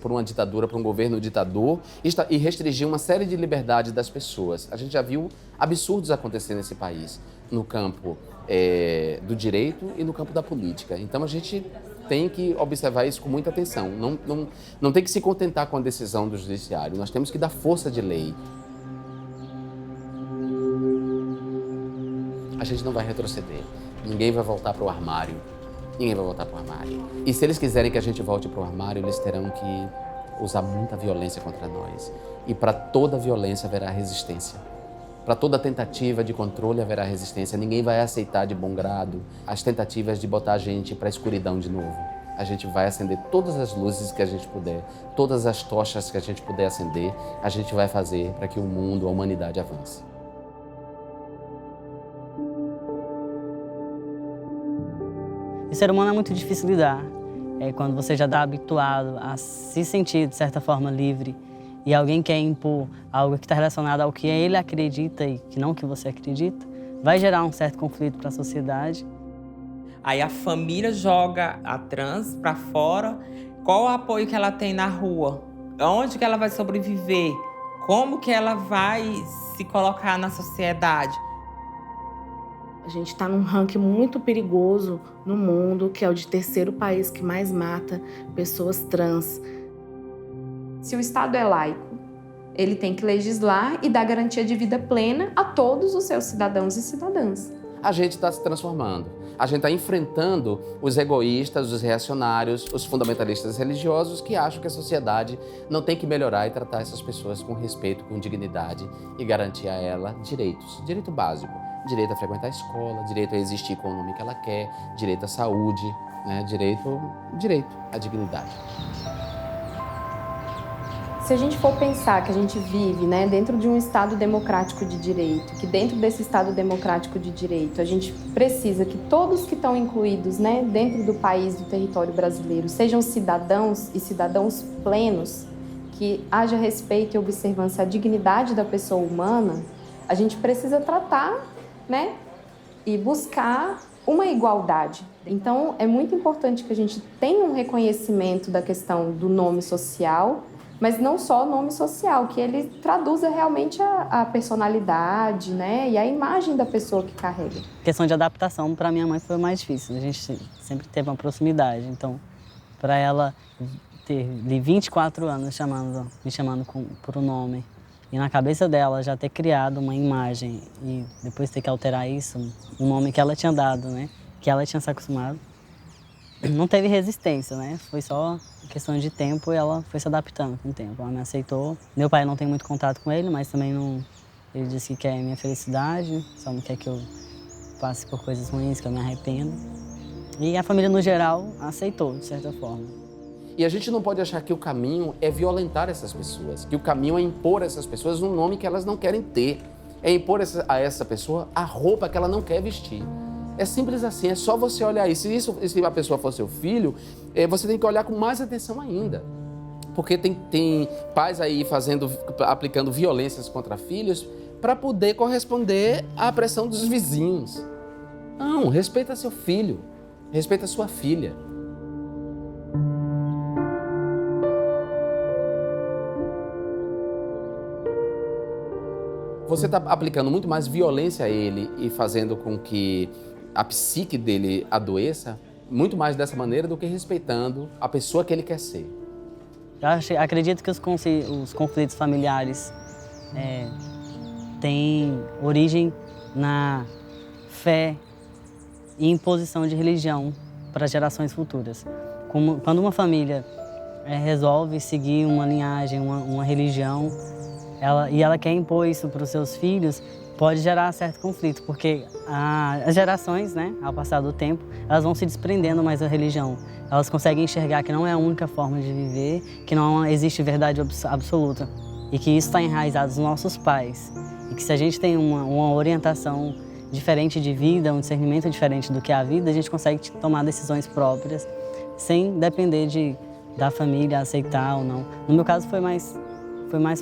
por uma ditadura, por um governo ditador e restringir uma série de liberdades das pessoas. A gente já viu absurdos acontecer nesse país, no campo do direito e no campo da política. Então a gente tem que observar isso com muita atenção. Não tem que se contentar com a decisão do judiciário, nós temos que dar força de lei. A gente não vai retroceder, ninguém vai voltar para o armário. Ninguém vai voltar para o armário. E se eles quiserem que a gente volte para o armário, eles terão que usar muita violência contra nós. E para toda violência haverá resistência. Para toda tentativa de controle haverá resistência. Ninguém vai aceitar de bom grado as tentativas de botar a gente para a escuridão de novo. A gente vai acender todas as luzes que a gente puder, todas as tochas que a gente puder acender, a gente vai fazer para que o mundo, a humanidade avance. O ser humano é muito difícil lidar. Quando você já está habituado a se sentir, de certa forma, livre e alguém quer impor algo que está relacionado ao que ele acredita e que não o que você acredita, vai gerar um certo conflito para a sociedade. Aí a família joga a trans para fora. Qual o apoio que ela tem na rua? Onde que ela vai sobreviver? Como que ela vai se colocar na sociedade? A gente está num ranking muito perigoso no mundo, que é o de terceiro país que mais mata pessoas trans. Se o Estado é laico, ele tem que legislar e dar garantia de vida plena a todos os seus cidadãos e cidadãs. A gente está se transformando. A gente está enfrentando os egoístas, os reacionários, os fundamentalistas religiosos que acham que a sociedade não tem que melhorar e tratar essas pessoas com respeito, com dignidade e garantir a ela direitos. Direito básico. Direito a frequentar a escola, direito a existir com o nome que ela quer, direito à saúde, né? Direito à dignidade. Se a gente for pensar que a gente vive, né, dentro de um Estado democrático de direito, que dentro desse Estado democrático de direito a gente precisa que todos que estão incluídos, né, dentro do país, do território brasileiro, sejam cidadãos e cidadãos plenos, que haja respeito e observância à dignidade da pessoa humana, a gente precisa tratar, né, e buscar uma igualdade. Então, é muito importante que a gente tenha um reconhecimento da questão do nome social, mas não só o nome social, que ele traduza realmente a personalidade, né, e a imagem da pessoa que carrega. A questão de adaptação, para minha mãe, foi mais difícil. A gente sempre teve uma proximidade, então, para ela ter 24 anos me chamando por um nome, e na cabeça dela já ter criado uma imagem e depois ter que alterar isso, um nome que ela tinha dado, né? Que ela tinha se acostumado. Não teve resistência, né? Foi só questão de tempo e ela foi se adaptando com o tempo. Ela me aceitou. Meu pai não tem muito contato com ele, mas também não... Ele disse que quer minha felicidade, só não quer que eu passe por coisas ruins, que eu me arrependo. E a família, no geral, aceitou, de certa forma. E a gente não pode achar que o caminho é violentar essas pessoas, que o caminho é impor a essas pessoas um nome que elas não querem ter, é impor a essa pessoa a roupa que ela não quer vestir. É simples assim, é só você olhar isso. Se a pessoa for seu filho, você tem que olhar com mais atenção ainda. Porque tem pais aí aplicando violências contra filhos para poder corresponder à pressão dos vizinhos. Não, respeita seu filho, respeita sua filha. Você está aplicando muito mais violência a ele e fazendo com que a psique dele adoeça, muito mais dessa maneira do que respeitando a pessoa que ele quer ser. Eu acredito que os conflitos familiares tem origem na fé e imposição de religião para gerações futuras. Quando uma família resolve seguir uma linhagem, uma religião, ela quer impor isso para os seus filhos, pode gerar certo conflito, porque as gerações, né, ao passar do tempo, elas vão se desprendendo mais da religião. Elas conseguem enxergar que não é a única forma de viver, que não existe verdade absoluta e que isso está enraizado nos nossos pais. E que se a gente tem uma orientação diferente de vida, um discernimento diferente do que é a vida, a gente consegue tomar decisões próprias sem depender da família aceitar ou não. No meu caso foi mais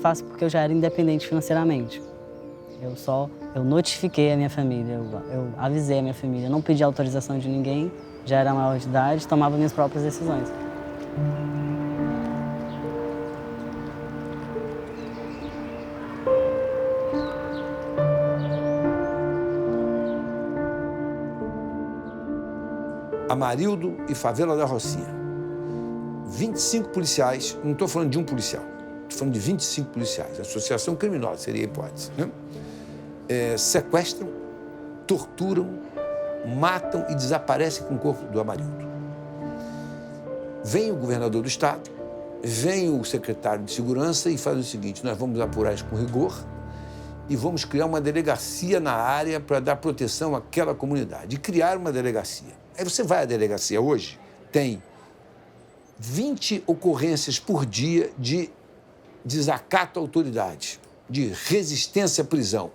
fácil porque eu já era independente financeiramente. Eu notifiquei a minha família, eu avisei a minha família, não pedi autorização de ninguém, já era maior de idade, tomava minhas próprias decisões. Amarildo e Favela da Rocinha. 25 policiais, não estou falando de um policial, estou falando de 25 policiais, associação criminosa seria a hipótese, né? Sequestram, torturam, matam e desaparecem com o corpo do Amarildo. Vem o governador do estado, vem o secretário de segurança e faz o seguinte: nós vamos apurar isso com rigor e vamos criar uma delegacia na área para dar proteção àquela comunidade. E criar uma delegacia. Aí você vai à delegacia hoje, tem 20 ocorrências por dia de desacato à autoridade, de resistência à prisão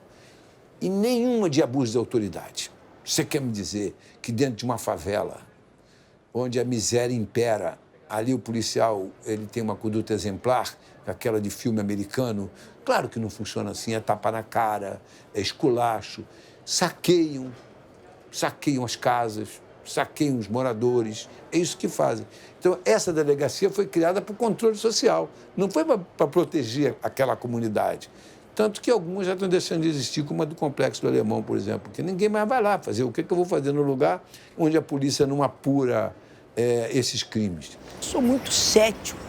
e nenhuma de abuso de autoridade. Você quer me dizer que dentro de uma favela, onde a miséria impera, ali o policial ele tem uma conduta exemplar, aquela de filme americano? Claro que não funciona assim, é tapa na cara, é esculacho, saqueiam as casas, saqueiam os moradores, é isso que fazem. Então, essa delegacia foi criada para o controle social, não foi para proteger aquela comunidade. Tanto que algumas já estão deixando de existir, como a do Complexo do Alemão, por exemplo, porque ninguém mais vai lá fazer. O que eu vou fazer no lugar onde a polícia não apura esses crimes? Sou muito cético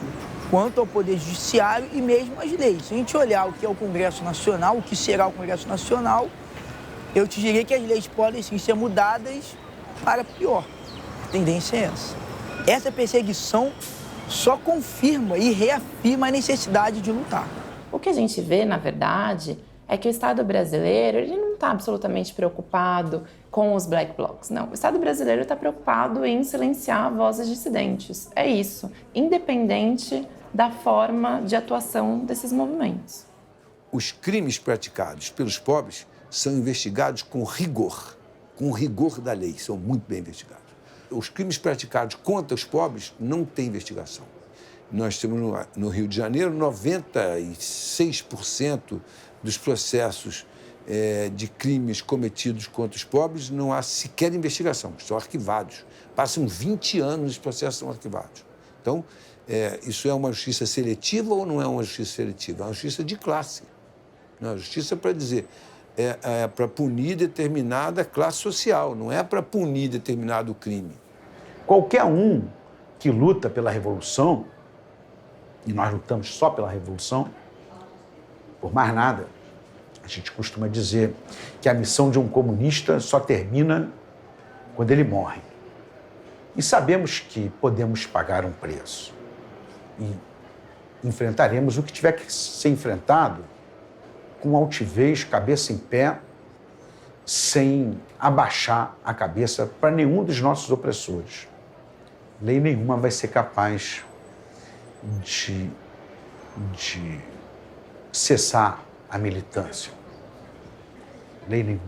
quanto ao Poder Judiciário e mesmo às leis. Se a gente olhar o que é o Congresso Nacional, o que será o Congresso Nacional, eu te diria que as leis podem sim ser mudadas para pior. A tendência é essa. Essa perseguição só confirma e reafirma a necessidade de lutar. O que a gente vê, na verdade, é que o Estado brasileiro ele não está absolutamente preocupado com os black blocs, não. O Estado brasileiro está preocupado em silenciar vozes dissidentes. É isso, independente da forma de atuação desses movimentos. Os crimes praticados pelos pobres são investigados com o rigor da lei, são muito bem investigados. Os crimes praticados contra os pobres não têm investigação. Nós temos no Rio de Janeiro 96% dos processos de crimes cometidos contra os pobres não há sequer investigação, estão arquivados. Passam 20 anos e os processos são arquivados. Então, isso é uma justiça seletiva ou não é uma justiça seletiva? É uma justiça de classe. Não, a justiça para dizer, para punir determinada classe social, não é para punir determinado crime. Qualquer um que luta pela revolução, e nós lutamos só pela revolução, por mais nada, a gente costuma dizer que a missão de um comunista só termina quando ele morre. E sabemos que podemos pagar um preço. E enfrentaremos o que tiver que ser enfrentado com altivez, cabeça em pé, sem abaixar a cabeça para nenhum dos nossos opressores. Lei nenhuma vai ser capaz de cessar a militância. Lei nenhuma.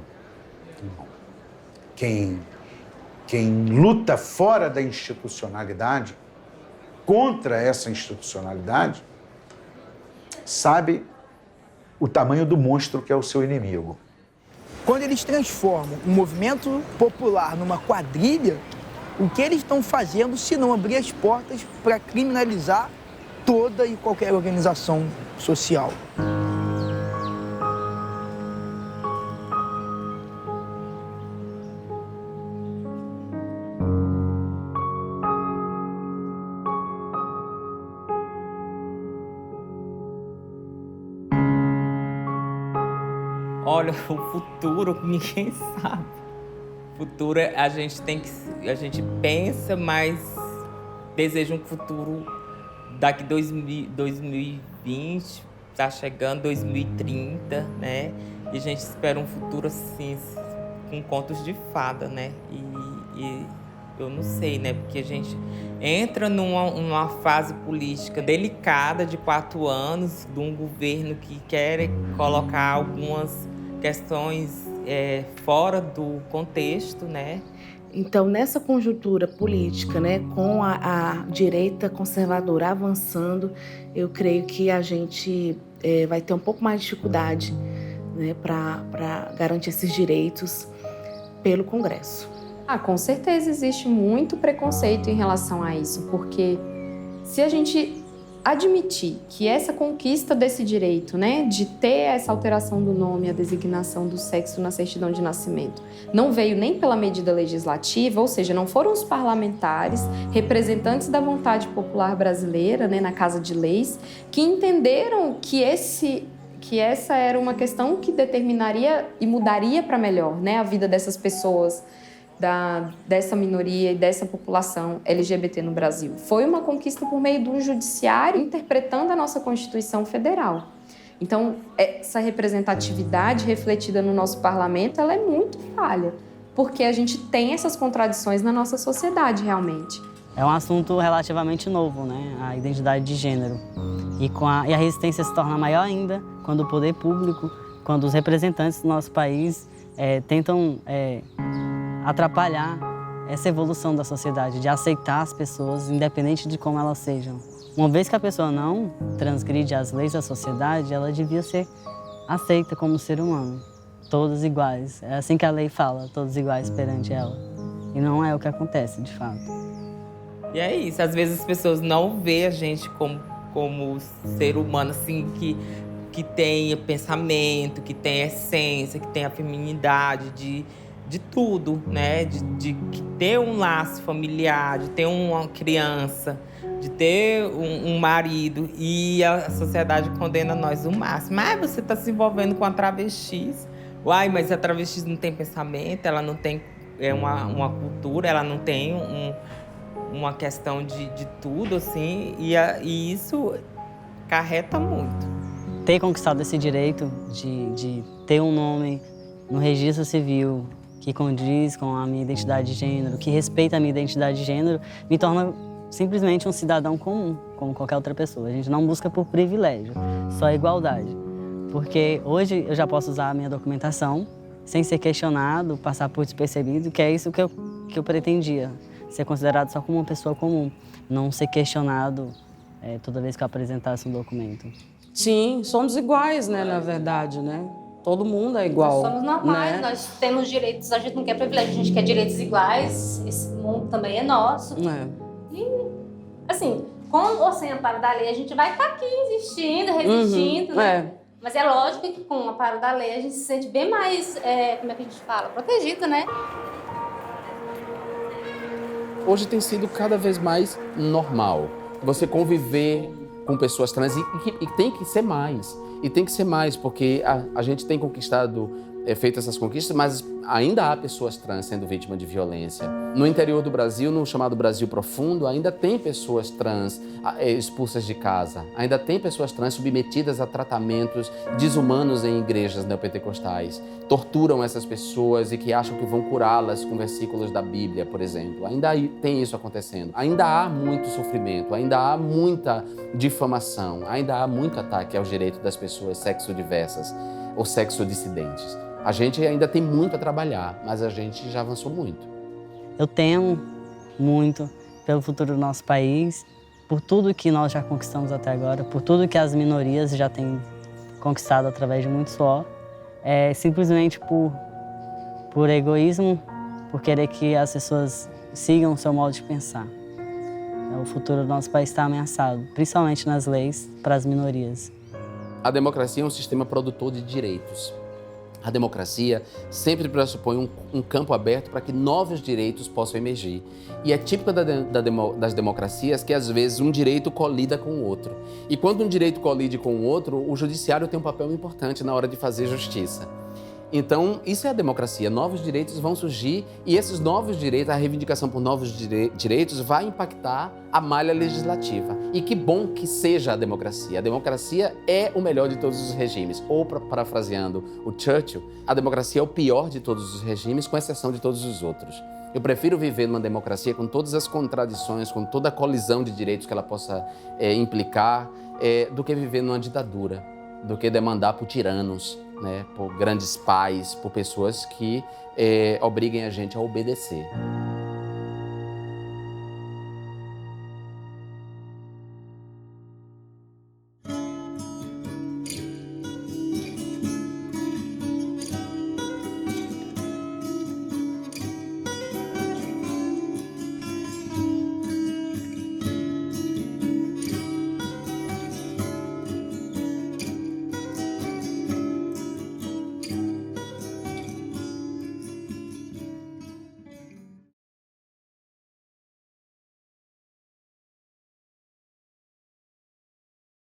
Quem luta fora da institucionalidade, contra essa institucionalidade, sabe o tamanho do monstro que é o seu inimigo. Quando eles transformam um movimento popular numa quadrilha, o que eles estão fazendo se não abrir as portas para criminalizar toda e qualquer organização social? Olha, o futuro ninguém sabe. O futuro a gente pensa, mas deseja um futuro daqui 2020, tá chegando 2030, né? E a gente espera um futuro assim, com contos de fada, né? E eu não sei, né? Porque a gente entra numa fase política delicada de 4 anos, de um governo que quer colocar algumas questões fora do contexto, né? Então, nessa conjuntura política, né, com a direita conservadora avançando, eu creio que a gente vai ter um pouco mais de dificuldade, né, para garantir esses direitos pelo Congresso. Com certeza existe muito preconceito em relação a isso, porque se a gente admitir que essa conquista desse direito, né, de ter essa alteração do nome, a designação do sexo na certidão de nascimento, não veio nem pela medida legislativa, ou seja, não foram os parlamentares, representantes da vontade popular brasileira, né, na Casa de Leis, que entenderam que essa era uma questão que determinaria e mudaria para melhor, né, a vida dessas pessoas, dessa minoria e dessa população LGBT no Brasil. Foi uma conquista por meio de um judiciário interpretando a nossa Constituição Federal. Então, essa representatividade refletida no nosso parlamento, ela é muito falha, porque a gente tem essas contradições na nossa sociedade, realmente. É um assunto relativamente novo, né? A identidade de gênero. E a resistência se torna maior ainda quando o poder público, quando os representantes do nosso país tentam atrapalhar essa evolução da sociedade, de aceitar as pessoas, independente de como elas sejam. Uma vez que a pessoa não transgride as leis da sociedade, ela devia ser aceita como ser humano, todos iguais. É assim que a lei fala, todos iguais perante ela. E não é o que acontece, de fato. E é isso, às vezes as pessoas não veem a gente como ser humano, assim, que tem pensamento, que tem essência, que tem a feminidade, de tudo, né? De ter um laço familiar, de ter uma criança, de ter um marido. E a sociedade condena nós o máximo. Você está se envolvendo com a travestis. Mas a travesti não tem pensamento, ela não tem uma cultura, ela não tem uma questão de tudo, assim. E isso carreta muito. Ter conquistado esse direito de ter um nome no registro civil que condiz com a minha identidade de gênero, que respeita a minha identidade de gênero, me torna simplesmente um cidadão comum, como qualquer outra pessoa. A gente não busca por privilégio, só igualdade. Porque hoje eu já posso usar a minha documentação sem ser questionado, passar por despercebido, que é isso que eu pretendia, ser considerado só como uma pessoa comum, não ser questionado toda vez que eu apresentasse um documento. Sim, somos iguais, né, na verdade, né? Todo mundo é igual. Nós somos normais, né? Nós temos direitos, a gente não quer privilégio, a gente quer direitos iguais, esse mundo também é nosso. E, assim, com ou sem amparo da lei, a gente vai estar aqui existindo, resistindo, né? Mas é lógico que com o amparo da lei a gente se sente bem mais, como é que a gente fala, protegido, né? Hoje tem sido cada vez mais normal você conviver com pessoas trans e tem que ser mais. E tem que ser mais, porque a gente tem conquistado, feito essas conquistas, mas ainda há pessoas trans sendo vítimas de violência. No interior do Brasil, no chamado Brasil Profundo, ainda tem pessoas trans expulsas de casa. Ainda tem pessoas trans submetidas a tratamentos desumanos em igrejas neopentecostais. Torturam essas pessoas e que acham que vão curá-las com versículos da Bíblia, por exemplo. Ainda tem isso acontecendo. Ainda há muito sofrimento, ainda há muita difamação, ainda há muito ataque aos direitos das pessoas sexo-diversas ou sexo-dissidentes. A gente ainda tem muito a trabalhar, mas a gente já avançou muito. Eu temo muito pelo futuro do nosso país, por tudo que nós já conquistamos até agora, por tudo que as minorias já têm conquistado através de muito suor, simplesmente por egoísmo, por querer que as pessoas sigam o seu modo de pensar. O futuro do nosso país está ameaçado, principalmente nas leis para as minorias. A democracia é um sistema produtor de direitos. A democracia sempre pressupõe um campo aberto para que novos direitos possam emergir. E é típico das democracias que, às vezes, um direito colida com o outro. E quando um direito colide com o outro, o judiciário tem um papel importante na hora de fazer justiça. Então, isso é a democracia. Novos direitos vão surgir e esses novos direitos, a reivindicação por novos direitos vai impactar a malha legislativa. E que bom que seja a democracia. A democracia é o melhor de todos os regimes. Ou, parafraseando o Churchill, a democracia é o pior de todos os regimes, com exceção de todos os outros. Eu prefiro viver numa democracia com todas as contradições, com toda a colisão de direitos que ela possa implicar, do que viver numa ditadura, do que demandar por tiranos, né, por grandes pais, por pessoas que obriguem a gente a obedecer.